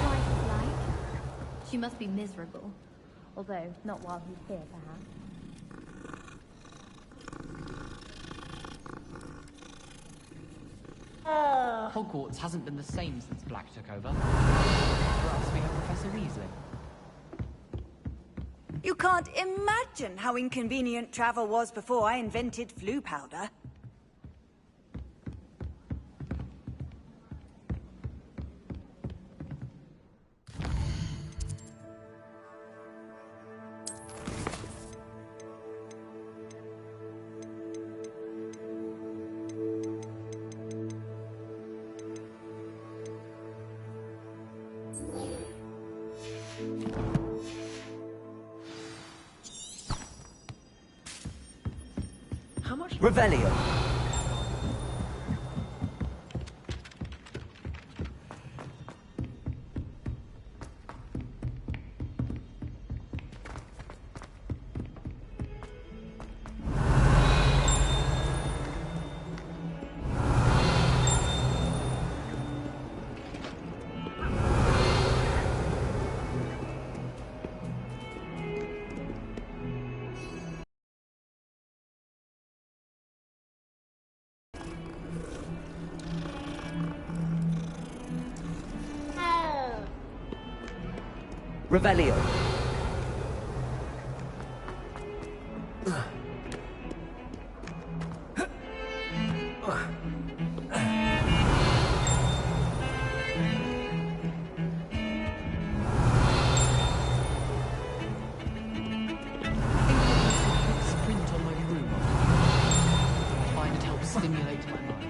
Wife is like? She must be miserable. Although, not while he's here, perhaps. Hogwarts hasn't been the same since Black took over. For us, we have Professor Weasley. You can't imagine how inconvenient travel was before I invented flu powder. Revelio. Revelio. Sprint on my room. I find it helps stimulate my mind.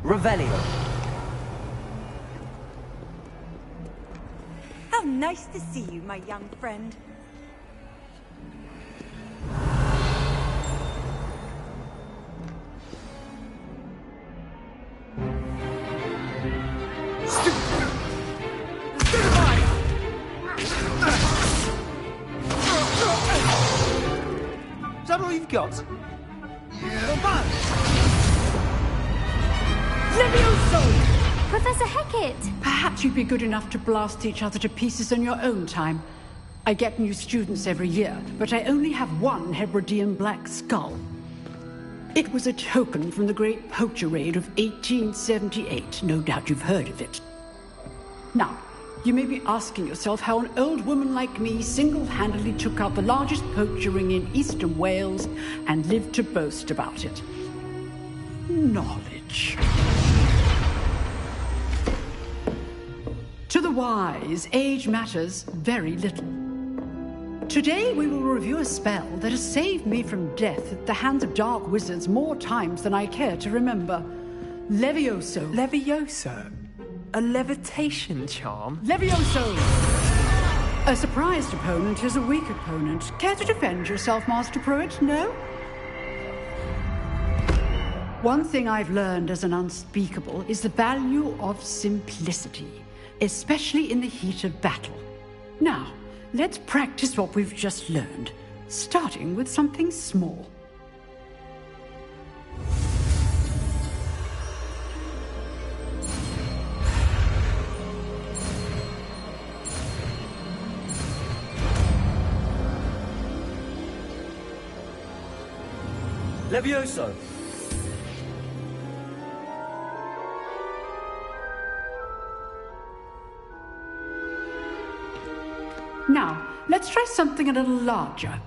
Revelio. How nice to see you, my young friend. Is that all you've got? Professor Hecat! Perhaps you'd be good enough to blast each other to pieces on your own time. I get new students every year, but I only have one Hebridean black skull. It was a token from the Great Poacher Raid of 1878. No doubt you've heard of it. Now, you may be asking yourself how an old woman like me single-handedly took out the largest poacher ring in eastern Wales and lived to boast about it. Knowledge. To the wise, age matters very little. Today we will review a spell that has saved me from death at the hands of dark wizards more times than I care to remember. Levioso. Levioso? A levitation charm? Levioso! A surprised opponent is a weak opponent. Care to defend yourself, Master Pruitt? No? One thing I've learned as an unspeakable is the value of simplicity, especially in the heat of battle. Now, let's practice what we've just learned, starting with something small. Levioso. Now, let's try something a little larger.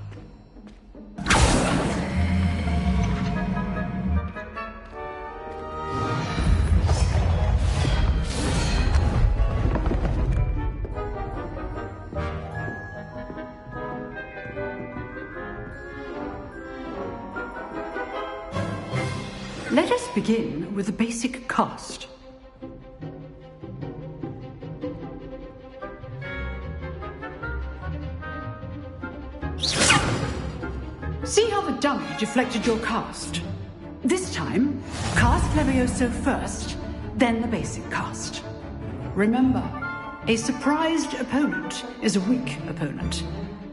Let us begin with the basic cast. See how the dummy deflected your cast? This time, cast Levioso first, then the basic cast. Remember, a surprised opponent is a weak opponent.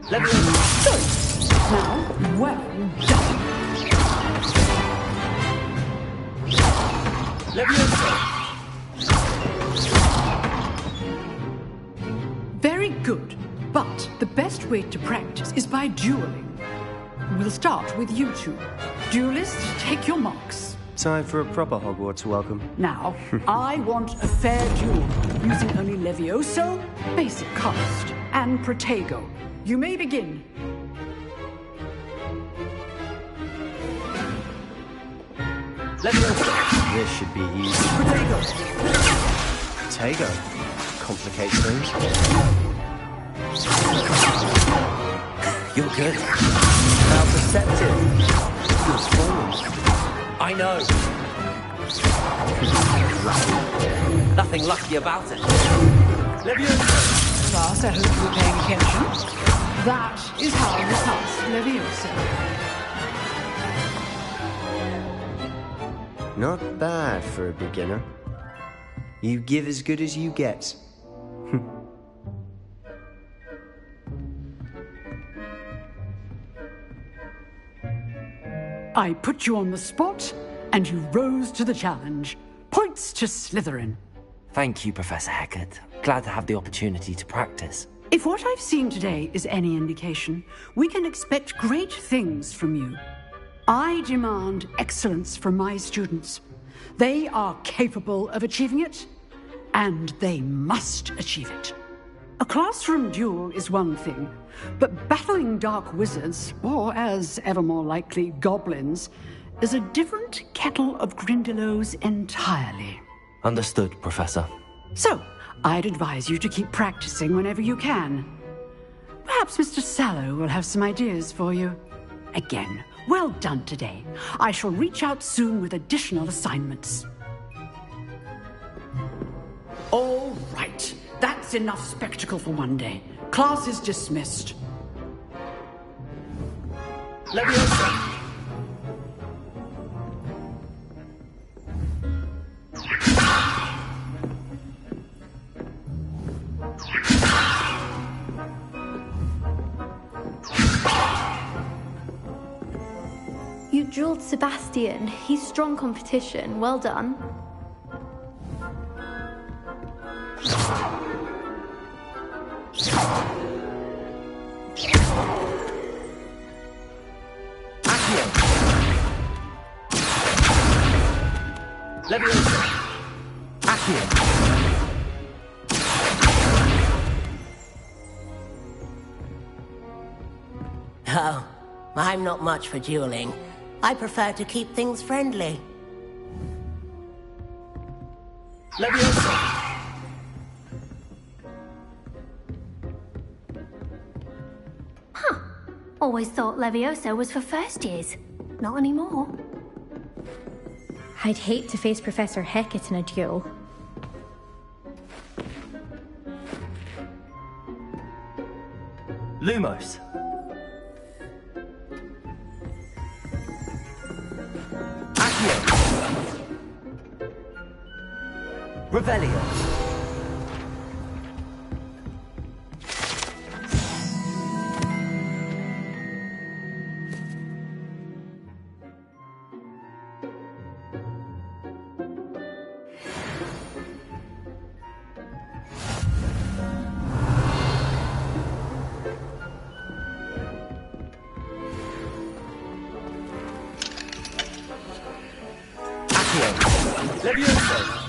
Levioso! Good! Now, well done! Levioso! Very good, but the best way to practice is by dueling. We'll start with you two. Duelists, take your marks. Time for a proper Hogwarts welcome. Now, I want a fair duel, using only Levioso, basic cast, and Protego. You may begin. Levioso! This should be easy. Protego! Protego. Complicates things. You're good. How perceptive. You're spoiled. I know. Nothing lucky about it. Levioso! Class, I hope you were paying attention. That is how you pass Levioso. Not bad for a beginner. You give as good as you get. I put you on the spot, and you rose to the challenge. Points to Slytherin. Thank you, Professor Hecat. Glad to have the opportunity to practice. If what I've seen today is any indication, we can expect great things from you. I demand excellence from my students. They are capable of achieving it, and they must achieve it. A classroom duel is one thing, but battling dark wizards, or as ever more likely, goblins, is a different kettle of Grindylows entirely. Understood, Professor. So, I'd advise you to keep practicing whenever you can. Perhaps Mr. Sallow will have some ideas for you. Again, well done today. I shall reach out soon with additional assignments. All right. That's enough spectacle for one day. Class is dismissed. Leviosa! You drilled Sebastian. He's strong competition. Well done. Leviosa! Accio! Oh, I'm not much for dueling. I prefer to keep things friendly. Leviosa! Always thought Levioso was for first years. Not anymore. I'd hate to face Professor Hecat in a duel. Lumos. Accio. Revelio. Leviosa!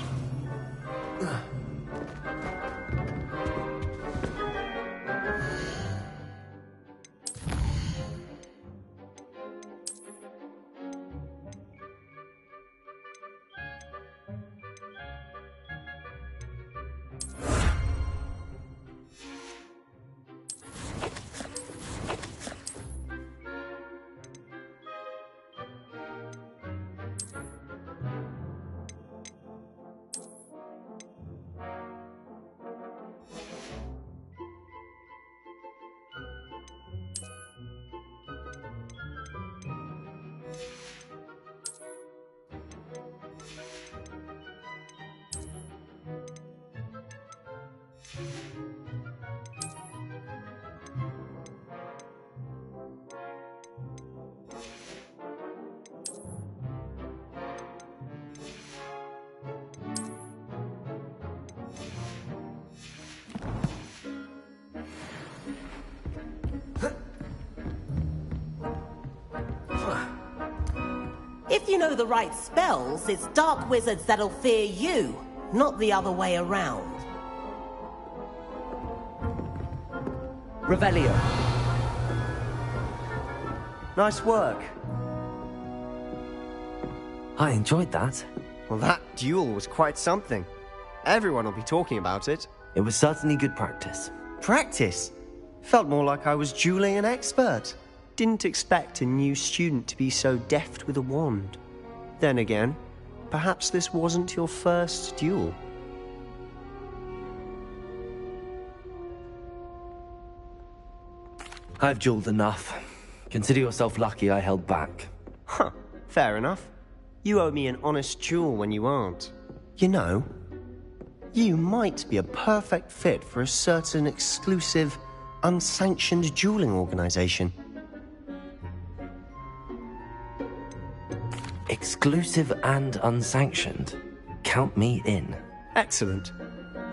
If you know the right spells, it's dark wizards that'll fear you, not the other way around. Revelio. Nice work. I enjoyed that. Well, that duel was quite something. Everyone will be talking about it. It was certainly good practice. Practice? Felt more like I was dueling an expert. Didn't expect a new student to be so deft with a wand. Then again, perhaps this wasn't your first duel. I've dueled enough. Consider yourself lucky I held back. Huh, fair enough. You owe me an honest duel when you aren't. You know, you might be a perfect fit for a certain exclusive, unsanctioned dueling organization. Exclusive and unsanctioned. Count me in. Excellent.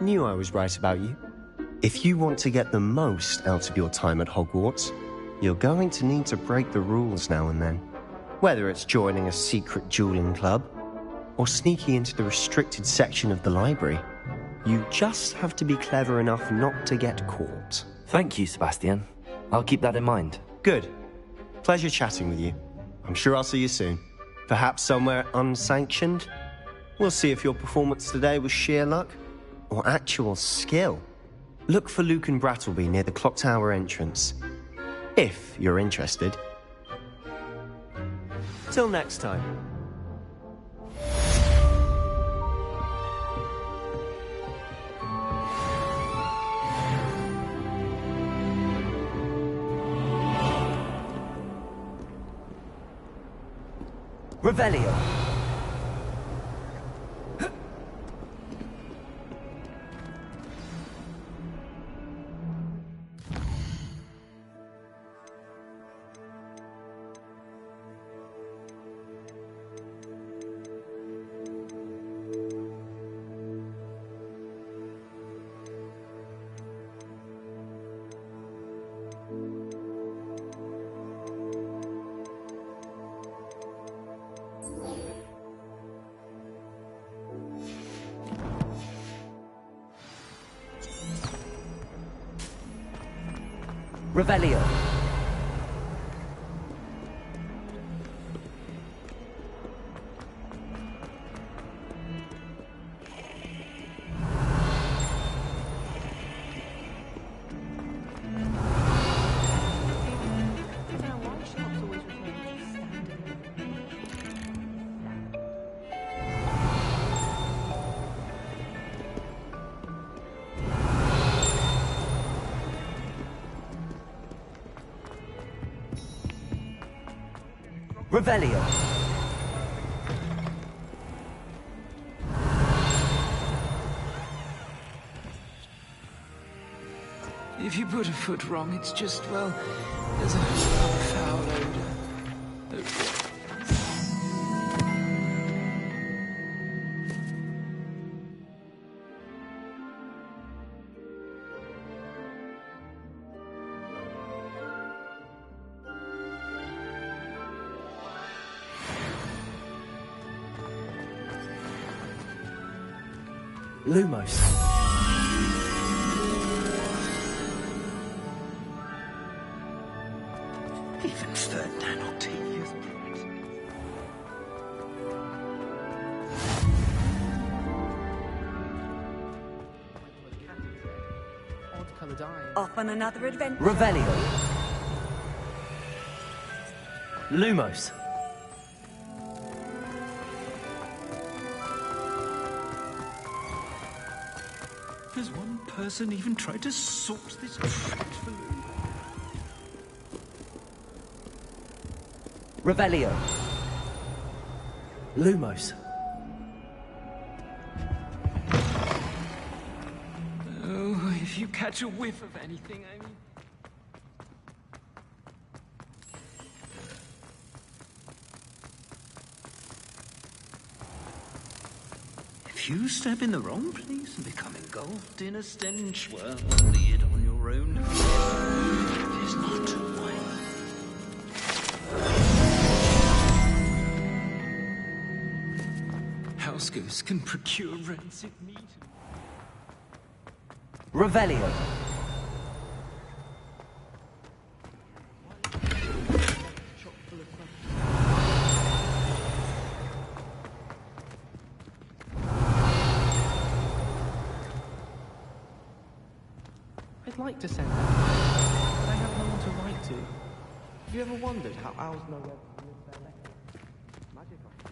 Knew I was right about you. If you want to get the most out of your time at Hogwarts, you're going to need to break the rules now and then. Whether it's joining a secret dueling club, or sneaking into the restricted section of the library, you just have to be clever enough not to get caught. Thank you, Sebastian. I'll keep that in mind. Good. Pleasure chatting with you. I'm sure I'll see you soon. Perhaps somewhere unsanctioned? We'll see if your performance today was sheer luck, or actual skill. Look for Luke and Brattleby near the Clock Tower entrance. If you're interested. Till next time. Revelio. Revelio. Revelio. If you put a foot wrong, it's just, well, there's a foul odor. Lumos. Even Ferdinand Octavius. Off on another adventure. Revelio. Lumos. Has one person even tried to sort this dreadful... Revelio. Lumos. Oh, if you catch a whiff of anything, I mean... If you step in the wrong place and become engulfed in a stench, well, be it on your own. It is not mine. house ghosts can procure rancid meat. Revelio. I'd like to send that, but I have no one to write to. Have you ever wondered how owls know where to live their letters? Magic of it.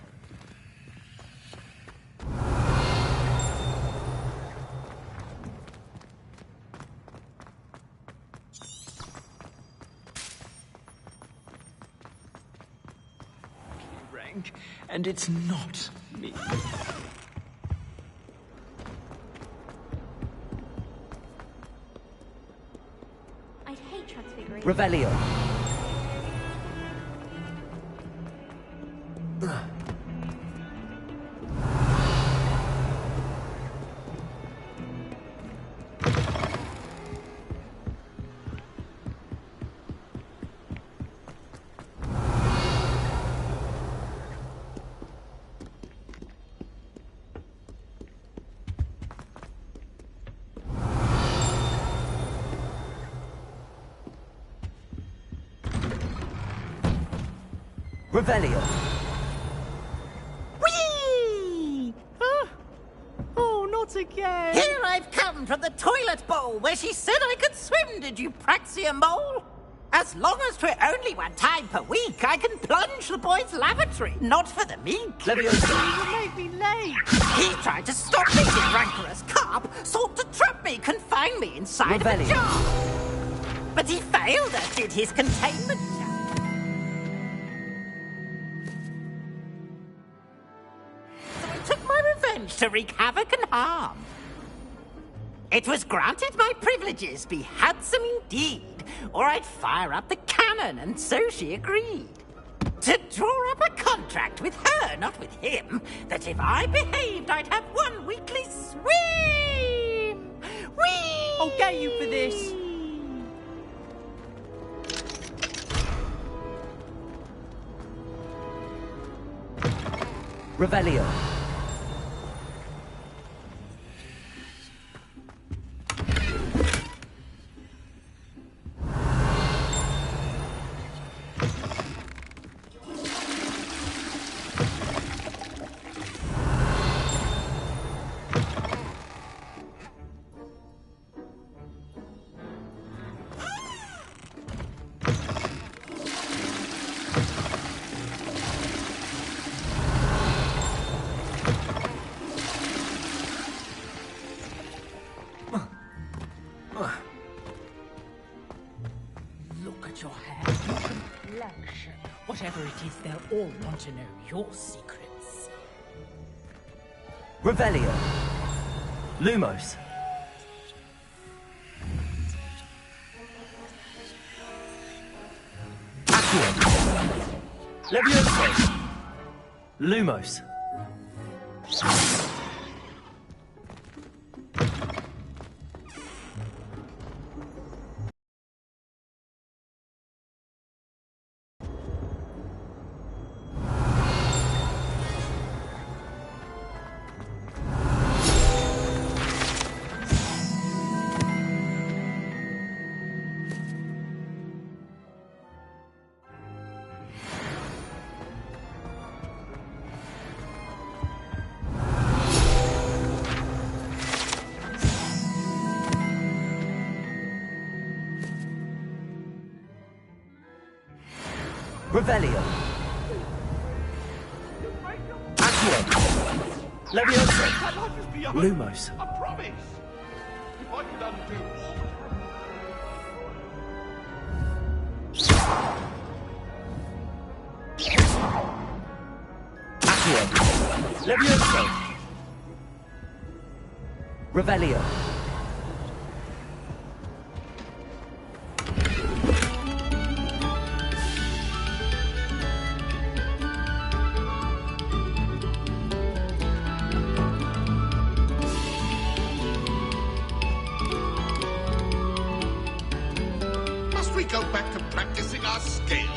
Rank, and it's not me. I'd hate transfiguration. Revelio. Revelio. Whee! Oh, not again! Here I've come from the toilet bowl where she said I could swim, did you praxia mole? As long as 'twere only one time per week, I can plunge the boy's lavatory, not for the meek. Leviosa. You made me late. He tried to stop me, the rancorous carp, sought to trap me, confine me inside of a jar. But he failed as did his containment jar. Took my revenge to wreak havoc and harm. It was granted my privileges be handsome indeed, or I'd fire up the cannon, and so she agreed. To draw up a contract with her, not with him, that if I behaved, I'd have one weekly swim! Whee! I'll get you for this! Revelio. Look at your hair, your complexion. Whatever it is, they'll all want to know your secrets. Revelio. Lumos. Accio. Leviosa. Lumos. Revelio. Accio. Leviosa. Lumos. I promise. If I could undo Accio. Leviosa. Revelio. Must we go back to practicing our skills?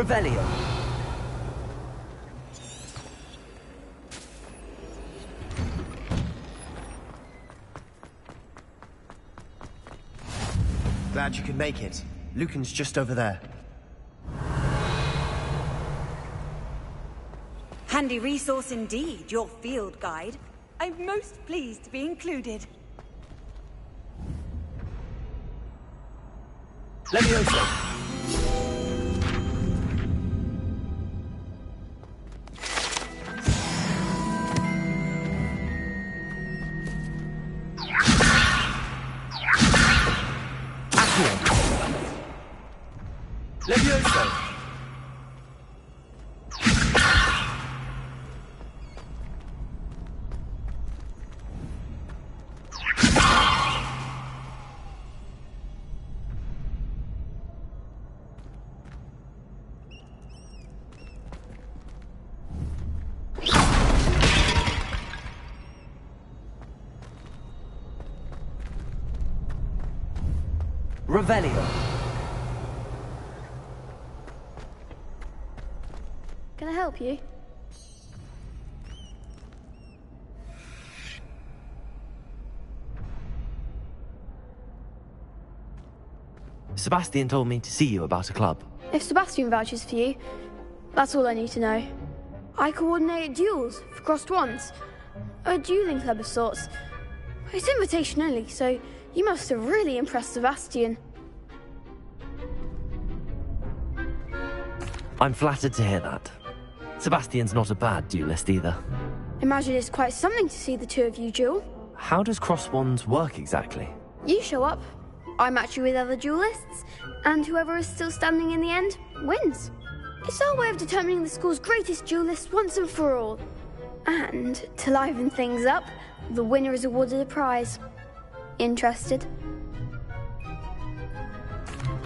Revelio. Glad you could make it. Lucan's just over there. Handy resource indeed, your field guide. I'm most pleased to be included. Levioso. Levioso. Revelio. Can I help you? Sebastian told me to see you about a club. If Sebastian vouches for you, that's all I need to know. I coordinate duels for crossed wands. A dueling club of sorts. It's invitation only, so you must have really impressed Sebastian. I'm flattered to hear that. Sebastian's not a bad duelist either. Imagine it's quite something to see the two of you duel. How does cross wands work exactly? You show up, I match you with other duelists, and whoever is still standing in the end wins. It's our way of determining the school's greatest duelist once and for all. And to liven things up, the winner is awarded a prize. Interested?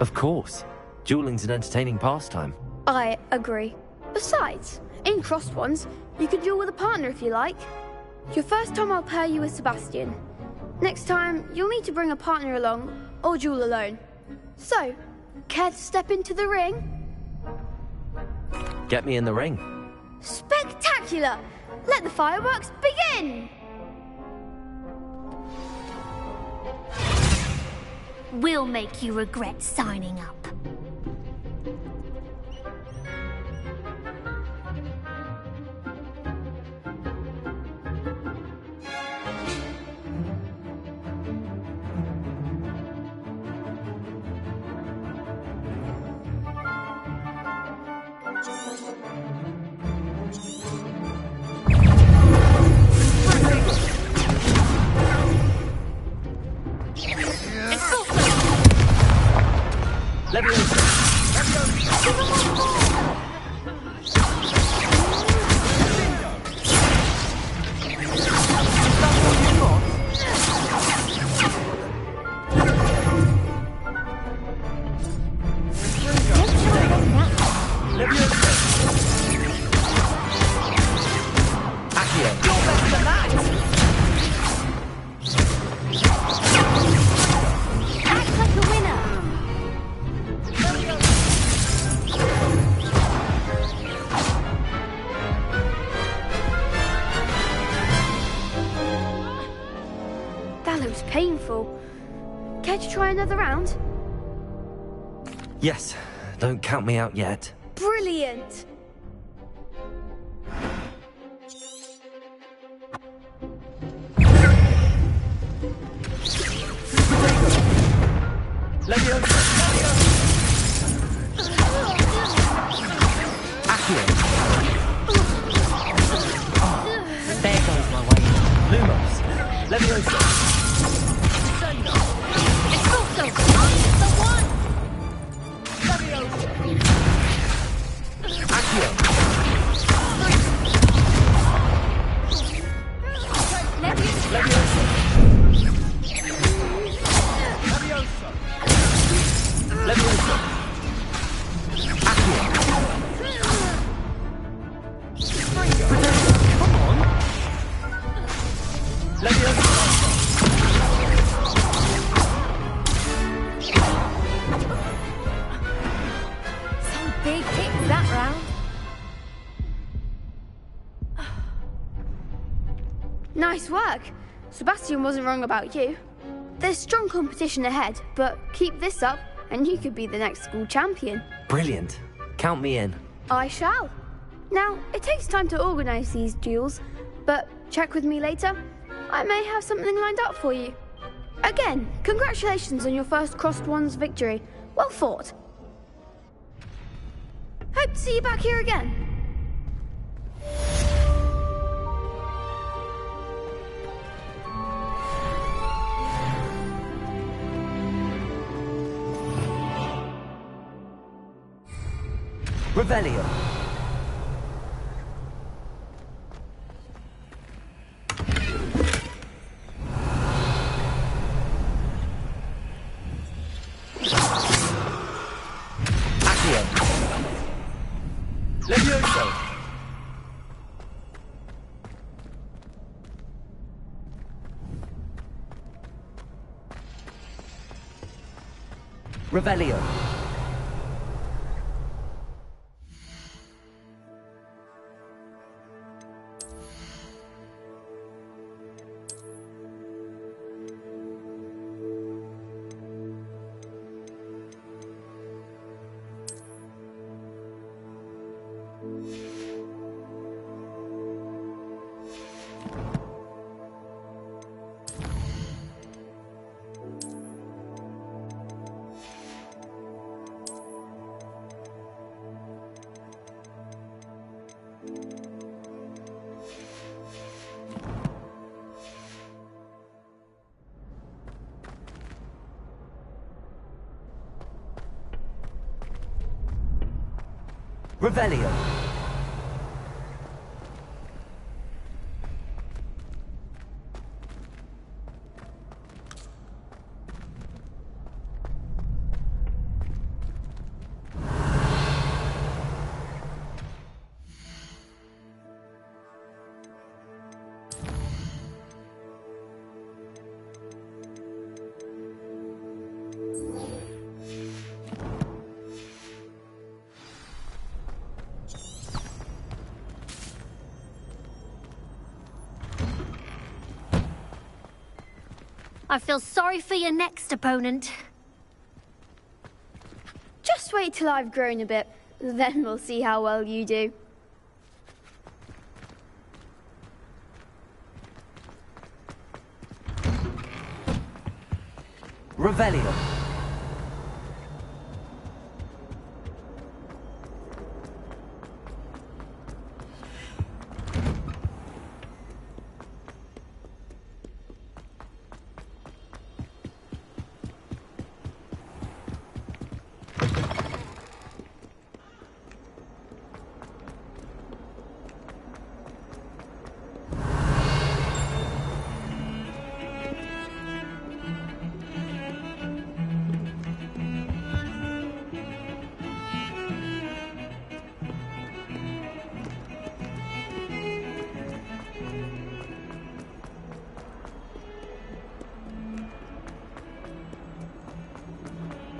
Of course. Dueling's an entertaining pastime. I agree. Besides, in crossed ones, you can duel with a partner if you like. Your first time I'll pair you with Sebastian. Next time, you'll need to bring a partner along, or duel alone. So, care to step into the ring? Get me in the ring. Spectacular! Let the fireworks begin! We'll make you regret signing up. Painful. Care to try another round? Yes, don't count me out yet. Brilliant! There goes my way. Lumos. Levioso. Nice work. Sebastian wasn't wrong about you. There's strong competition ahead, but keep this up and you could be the next school champion. Brilliant. Count me in. I shall. Now, it takes time to organise these duels, but check with me later. I may have something lined up for you. Again, congratulations on your first Crossed Wands victory. Well fought. Hope to see you back here again. Revelio. Accio. Levioso. Revelio. Revelio. I feel sorry for your next opponent. Just wait till I've grown a bit, then we'll see how well you do. Revelio.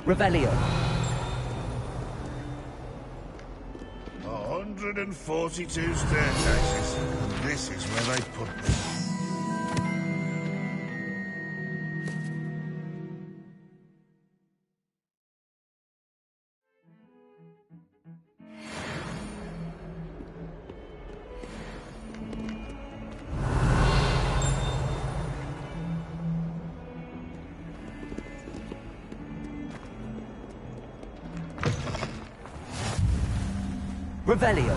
Revelio. 142 staircases, and this is where they put them. Revelio.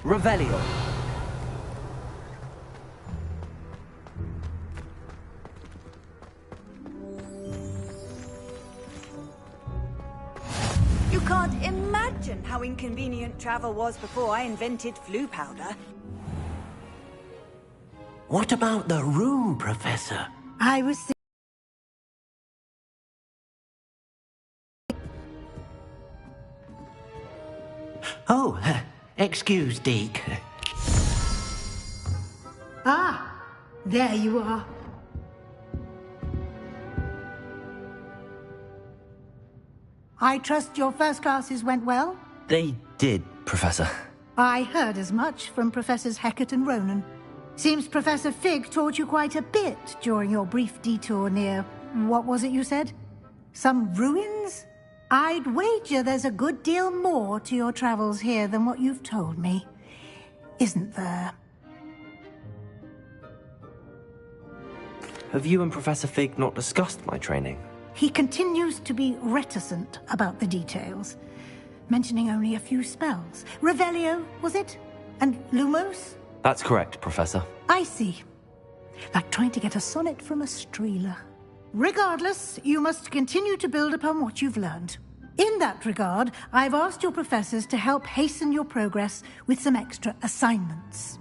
Revelio. can't imagine how inconvenient travel was before I invented flu powder. What about the room, Professor? I was Oh, excuse, Deke. Ah, there you are. I trust your first classes went well? They did, Professor. I heard as much from Professors Hecat and Ronan. Seems Professor Fig taught you quite a bit during your brief detour near... what was it you said? Some ruins? I'd wager there's a good deal more to your travels here than what you've told me. Isn't there? Have you and Professor Fig not discussed my training? He continues to be reticent about the details, mentioning only a few spells. Revelio, was it? And Lumos? That's correct, Professor. I see. Like trying to get a sonnet from a streeler. Regardless, you must continue to build upon what you've learned. In that regard, I've asked your professors to help hasten your progress with some extra assignments.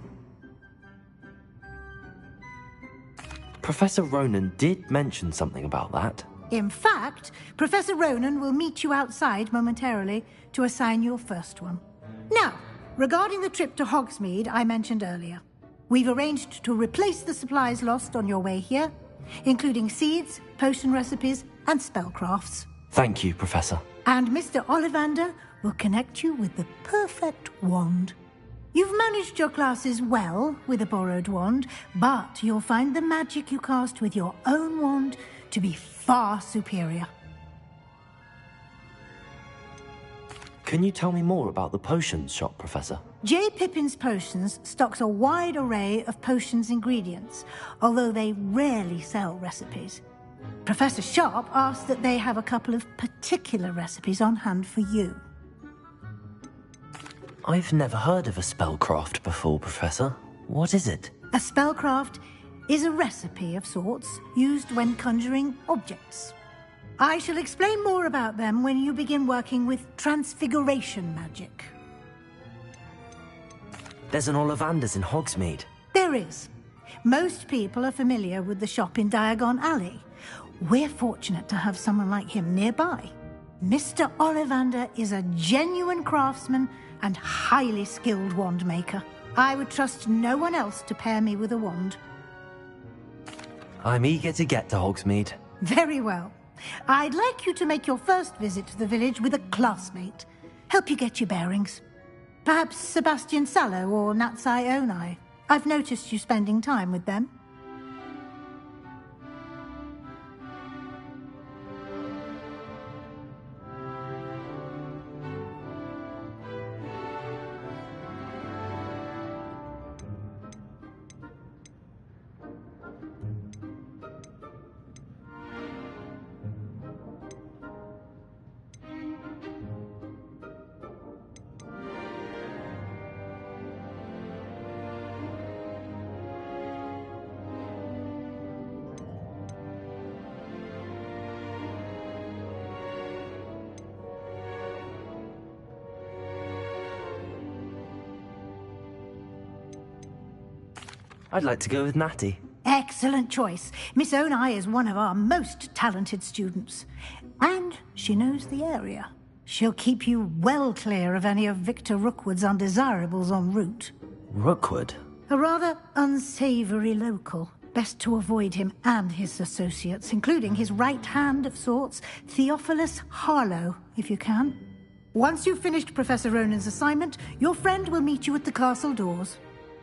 Professor Ronan did mention something about that. In fact, Professor Ronan will meet you outside momentarily to assign your first one. Now, regarding the trip to Hogsmeade I mentioned earlier, we've arranged to replace the supplies lost on your way here, including seeds, potion recipes, and spellcrafts. Thank you, Professor. And Mr. Ollivander will connect you with the perfect wand. You've managed your classes well with a borrowed wand, but you'll find the magic you cast with your own wand to be far superior. Can you tell me more about the potions shop, Professor? J. Pippin's Potions stocks a wide array of potions ingredients, although they rarely sell recipes. Professor Sharp asked that they have a couple of particular recipes on hand for you. I've never heard of a spellcraft before, Professor. What is it? A spellcraft is a recipe of sorts used when conjuring objects. I shall explain more about them when you begin working with transfiguration magic. There's an Ollivander's in Hogsmeade. There is. Most people are familiar with the shop in Diagon Alley. We're fortunate to have someone like him nearby. Mr. Ollivander is a genuine craftsman and highly skilled wand maker. I would trust no one else to pair me with a wand. I'm eager to get to Hogsmeade. Very well. I'd like you to make your first visit to the village with a classmate. Help you get your bearings. Perhaps Sebastian Sallow or Natsai Onai. I've noticed you spending time with them. I'd like to go with Natty. Excellent choice. Miss Onai is one of our most talented students. And she knows the area. She'll keep you well clear of any of Victor Rookwood's undesirables en route. Rookwood? A rather unsavory local. Best to avoid him and his associates, including his right hand of sorts, Theophilus Harlow, if you can. Once you've finished Professor Ronan's assignment, your friend will meet you at the castle doors.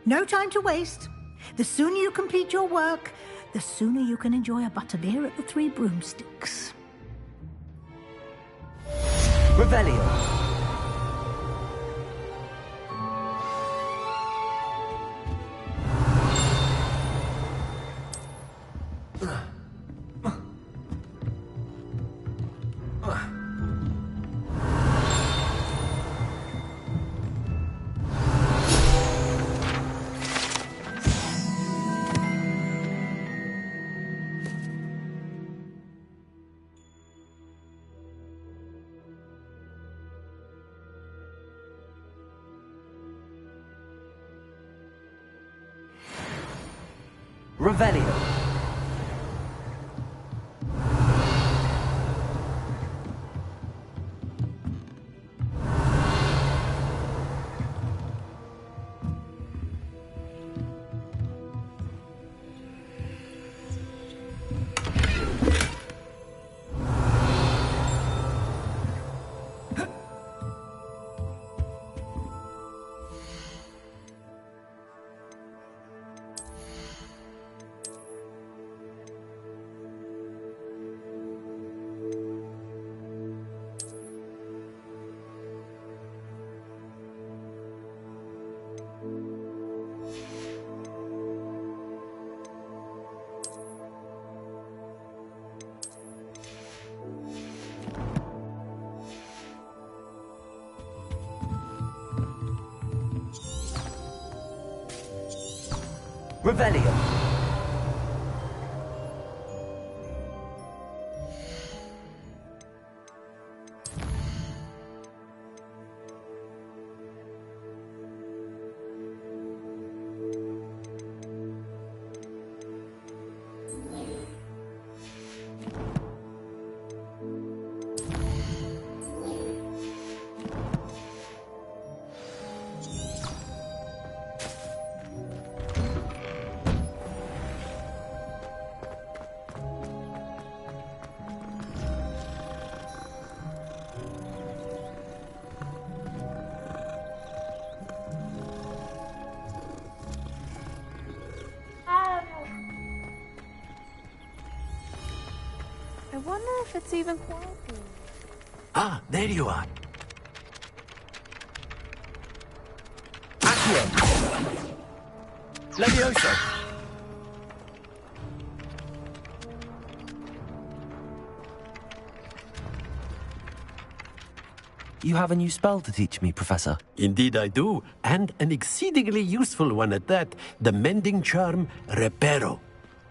No time to waste. The sooner you complete your work, the sooner you can enjoy a butterbeer at the Three Broomsticks. Revelio! Revelio. Revelio. I wonder if it's even quality. Ah, there you are. Accio. Levioso. You have a new spell to teach me, Professor. Indeed I do, and an exceedingly useful one at that. The mending charm, Reparo.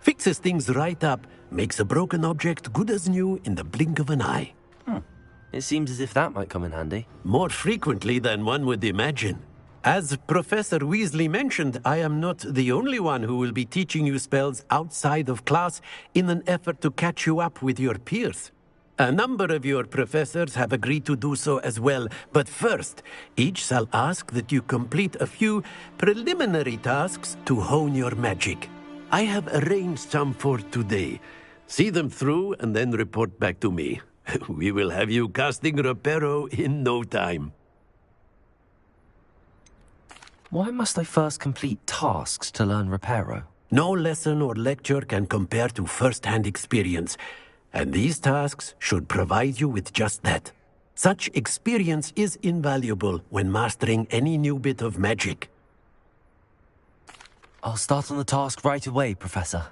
Fixes things right up, makes a broken object good as new in the blink of an eye. It seems as if that might come in handy. More frequently than one would imagine. As Professor Weasley mentioned, I am not the only one who will be teaching you spells outside of class in an effort to catch you up with your peers. A number of your professors have agreed to do so as well, but first, each shall ask that you complete a few preliminary tasks to hone your magic. I have arranged some for today. See them through and then report back to me. We will have you casting Reparo in no time. Why must I first complete tasks to learn Reparo? No lesson or lecture can compare to first-hand experience, and these tasks should provide you with just that. Such experience is invaluable when mastering any new bit of magic. I'll start on the task right away, Professor.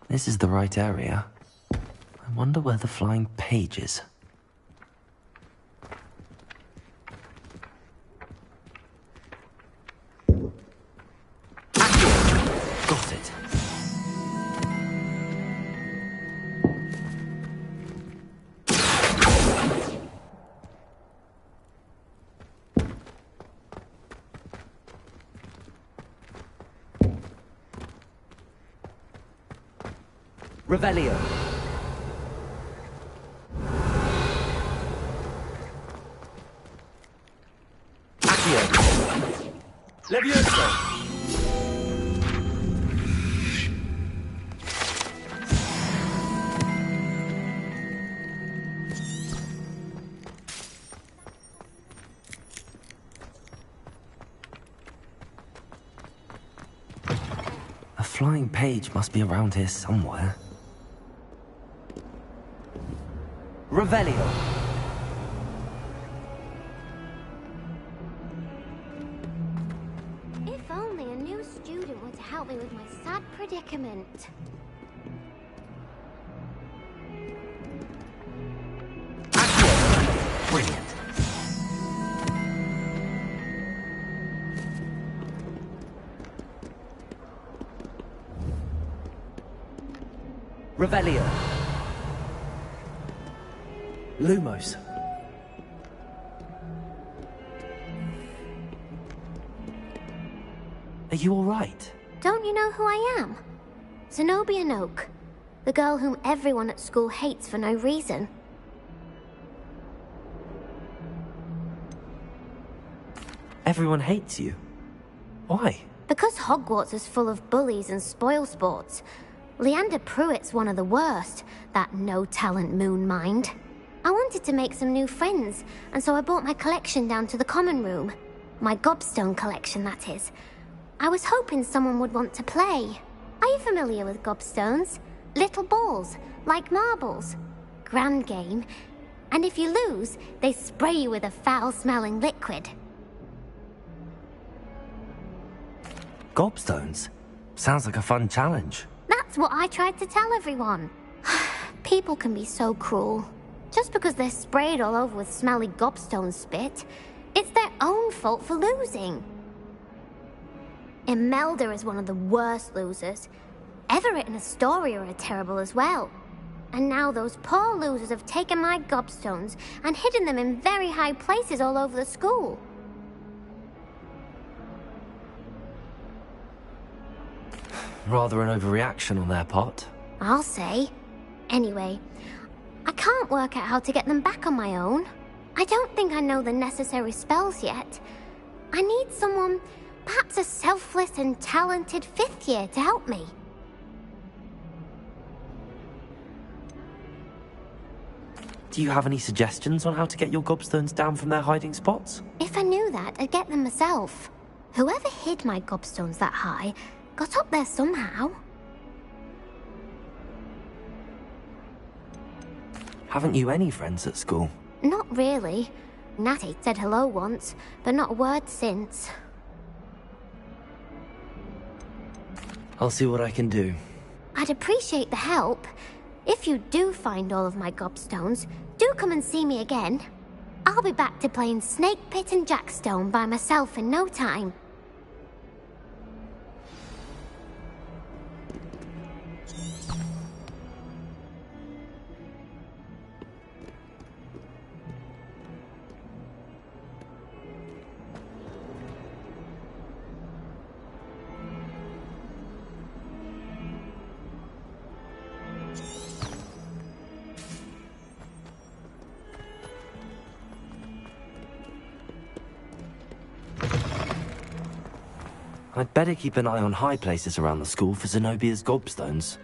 This is the right area. I wonder where the flying page is. Got it. Revelio. Accio. Levioso. A flying page must be around here somewhere. Revelio. If only a new student were to help me with my sad predicament. Brilliant. Revelio. Lumos. Are you alright? Don't you know who I am? Zenobia Noak. The girl whom everyone at school hates for no reason. Everyone hates you. Why? Because Hogwarts is full of bullies and spoilsports. Leander Pruitt's one of the worst, that no-talent moon mind. I wanted to make some new friends, and so I brought my collection down to the common room. My gobstone collection, that is. I was hoping someone would want to play. Are you familiar with gobstones? Little balls, like marbles. Grand game. And if you lose, they spray you with a foul-smelling liquid. Gobstones? Sounds like a fun challenge. That's what I tried to tell everyone. People can be so cruel. Just because they're sprayed all over with smelly gobstone spit, it's their own fault for losing. Imelda is one of the worst losers. Everett and Astoria are terrible as well. And now those poor losers have taken my gobstones and hidden them in very high places all over the school. Rather an overreaction on their part. I'll say. Anyway, I can't work out how to get them back on my own. I don't think I know the necessary spells yet. I need someone, perhaps a selfless and talented 5th year to help me. Do you have any suggestions on how to get your gobstones down from their hiding spots? If I knew that, I'd get them myself. Whoever hid my gobstones that high got up there somehow. Haven't you any friends at school? Not really. Natty said hello once, but not a word since. I'll see what I can do. I'd appreciate the help. If you do find all of my gobstones, do come and see me again. I'll be back to playing Snake Pit and Jackstone by myself in no time. I'd better keep an eye on high places around the school for Zenobia's gobstones.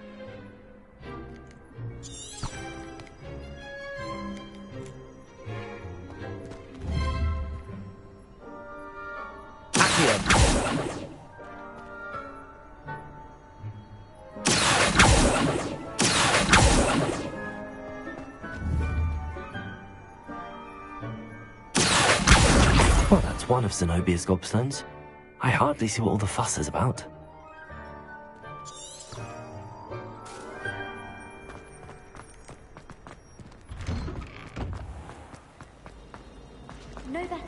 Well, that's one of Zenobia's gobstones. I hardly see what all the fuss is about. No better.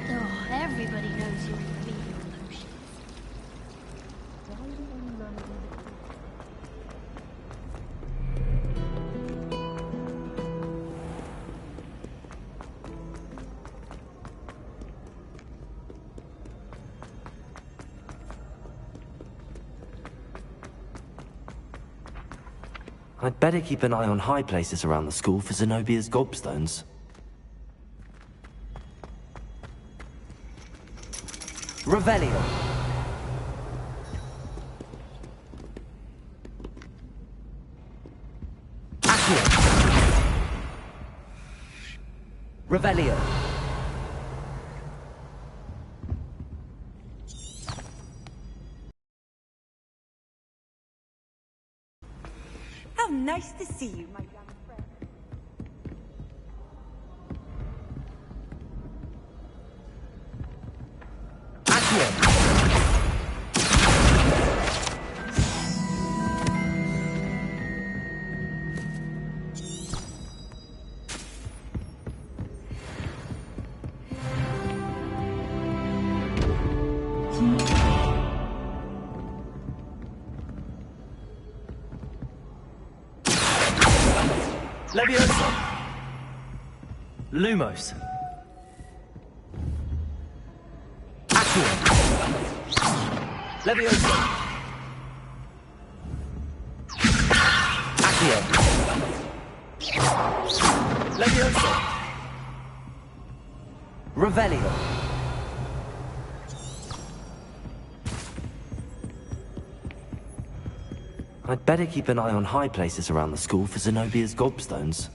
Oh, everybody knows you're in remedial potions. I'd better keep an eye on high places around the school for Zenobia's gobstones. Revelio. Accio. Revelio. How nice to see you, my young friend. Leviosa! Lumos! Accio! Leviosa! Accio! Leviosa! Revelio! I'd better keep an eye on high places around the school for Zenobia's gobstones.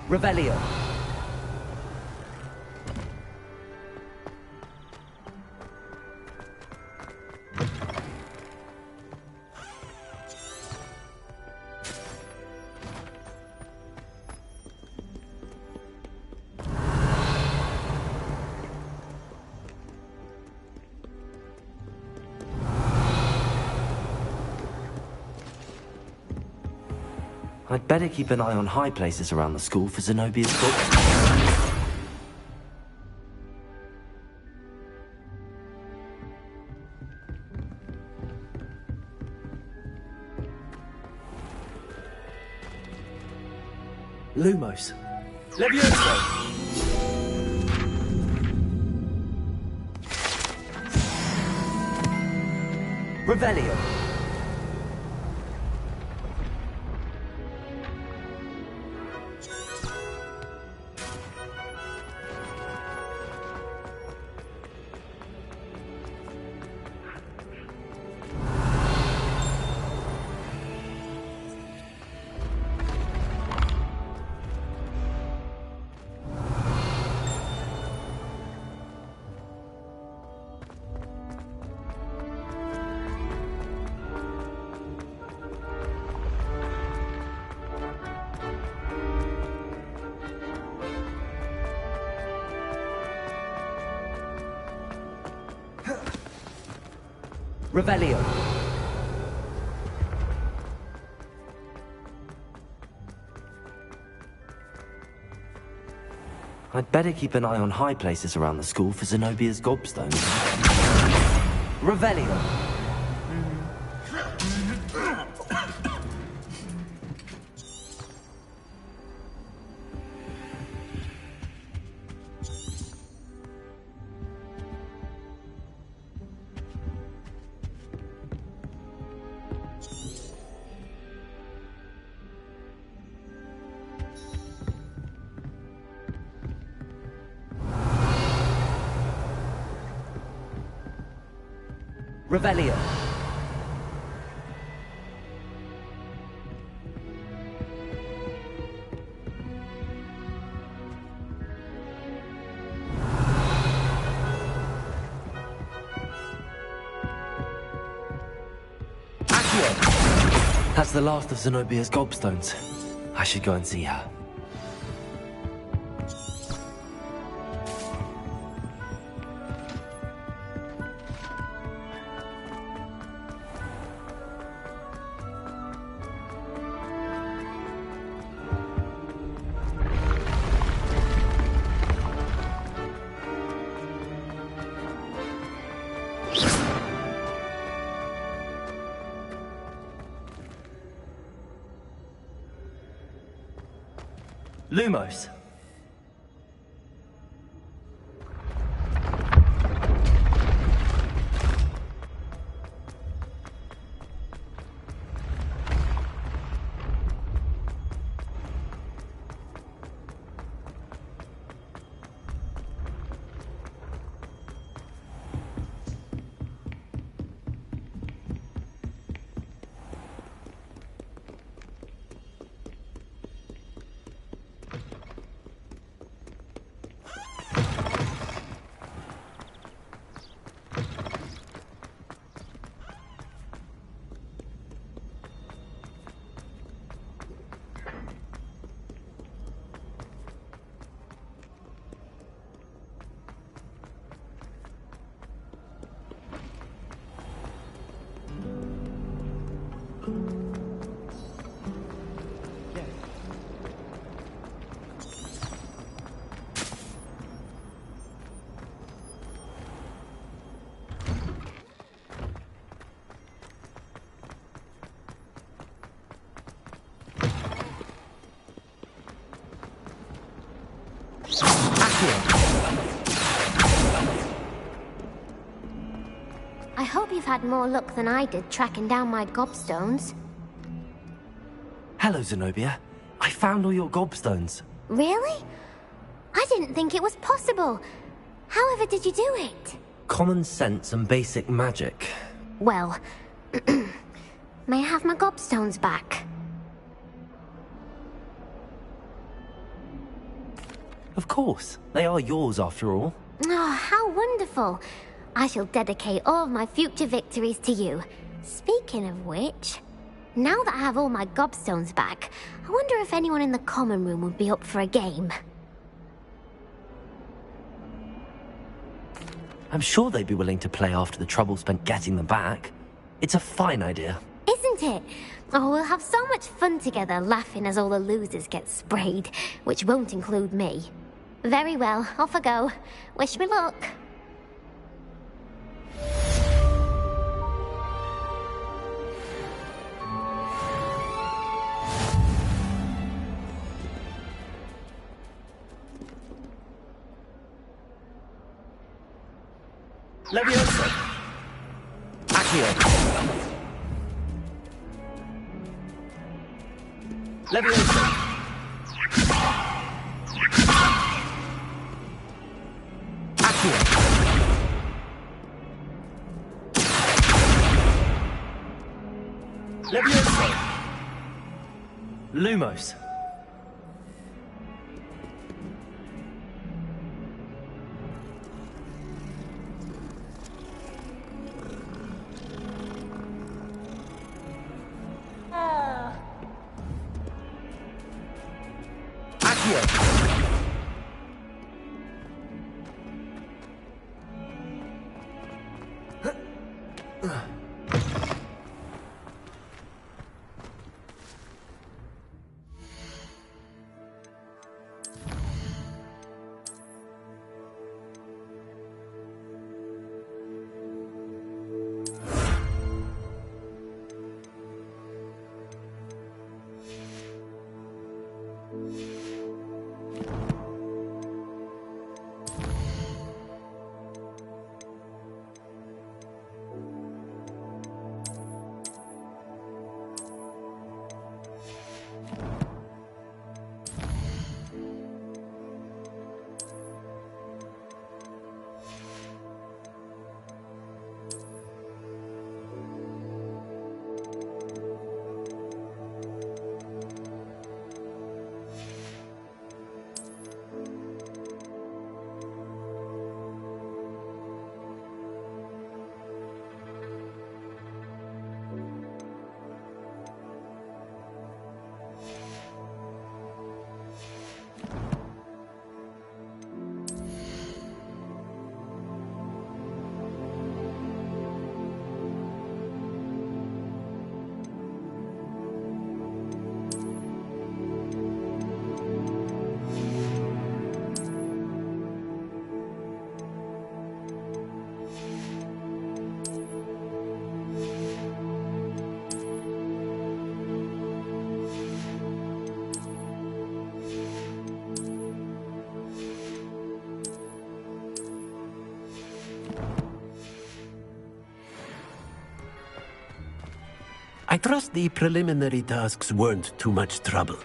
Revelio. I'd better keep an eye on high places around the school for Zenobia's gobstones. Lumos. Levioso! Revelio. Revelio. I'd better keep an eye on high places around the school for Zenobia's gobstones. Revelio. Revelio. Accio. That's the last of Zenobia's gobstones. I should go and see her. Lumos. you've had more luck than I did tracking down my gobstones. Hello, Zenobia. I found all your gobstones. Really? I didn't think it was possible. However did you do it? Common sense and basic magic. Well, may I have my gobstones back? Of course. They are yours after all. Oh, how wonderful. I shall dedicate all of my future victories to you. Speaking of which, now that I have all my gobstones back, I wonder if anyone in the common room would be up for a game. I'm sure they'd be willing to play after the trouble spent getting them back. It's a fine idea. Isn't it? Oh, we'll have so much fun together, laughing as all the losers get sprayed, which won't include me. Very well, off I go. Wish me luck. Leviosa! Accio! Leviosa! Accio! Leviosa! Lumos! I trust the preliminary tasks weren't too much trouble.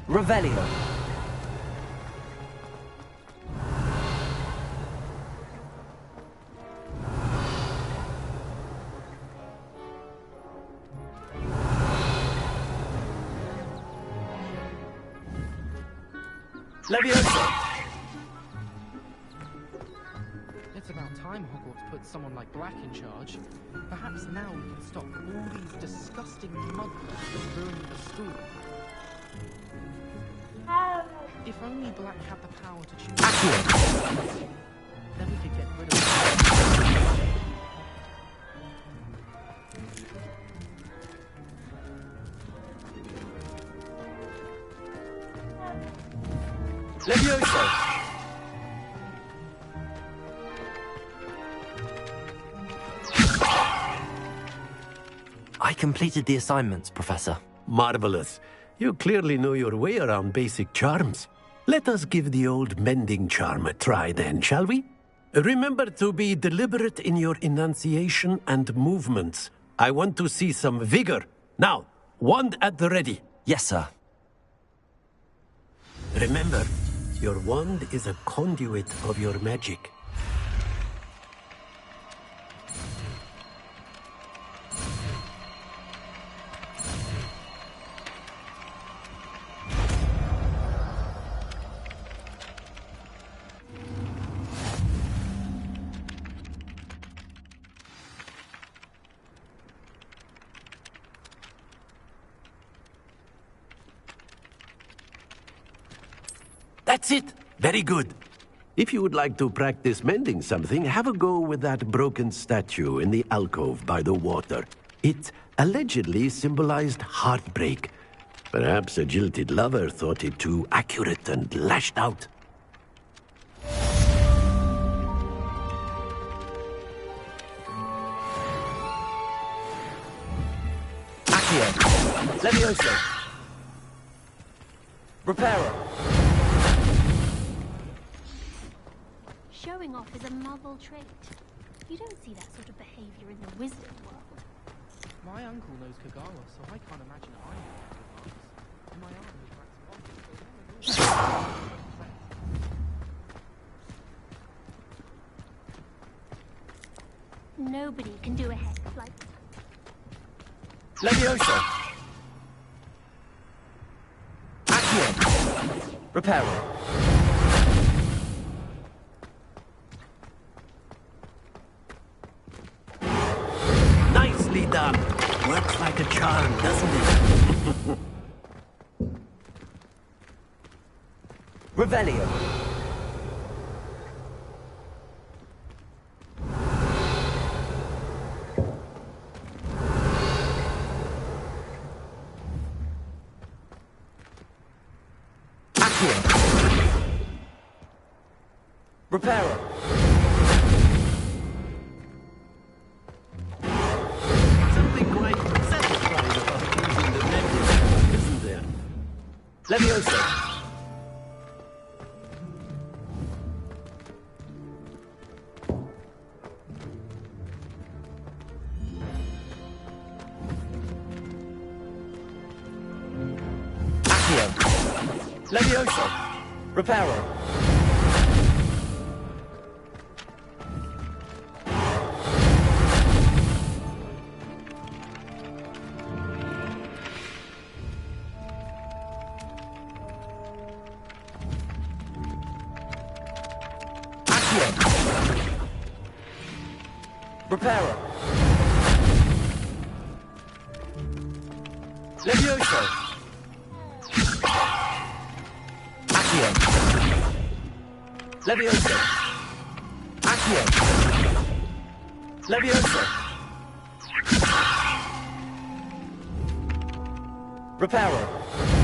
Revelio. Leviosa. It's about time Hogwarts put someone like Black in charge. Perhaps now we can stop all these disgusting mugglers from ruining the school. If only Black had the power to choose. Then we could get rid of Leviosa. I completed the assignments, Professor. Marvelous. You clearly know your way around basic charms. Let us give the old mending charm a try then, shall we? Remember to be deliberate in your enunciation and movements. I want to see some vigor. Now, wand at the ready. Yes, sir. Remember, your wand is a conduit of your magic. That's it! Very good. If you would like to practice mending something, have a go with that broken statue in the alcove by the water. It allegedly symbolized heartbreak. Perhaps a jilted lover thought it too accurate and lashed out. Accio. Levioso. Reparo. Showing off is a novel trait. You don't see that sort of behavior in the wizard world. My uncle knows Kagala, so I can't imagine I know Kagalas. And my aunt knows Nobody can do a head like Levioso. Accio. Reparo. Nicely done. Works like a charm, doesn't it? Revelio. Accio. Reparo. Something quite satisfying about using the nebula, isn't there? Levioso. Accio. Levioso. Reparo. Reparo. Levioso. Accio. Levioso. Accio. Levioso. Reparo.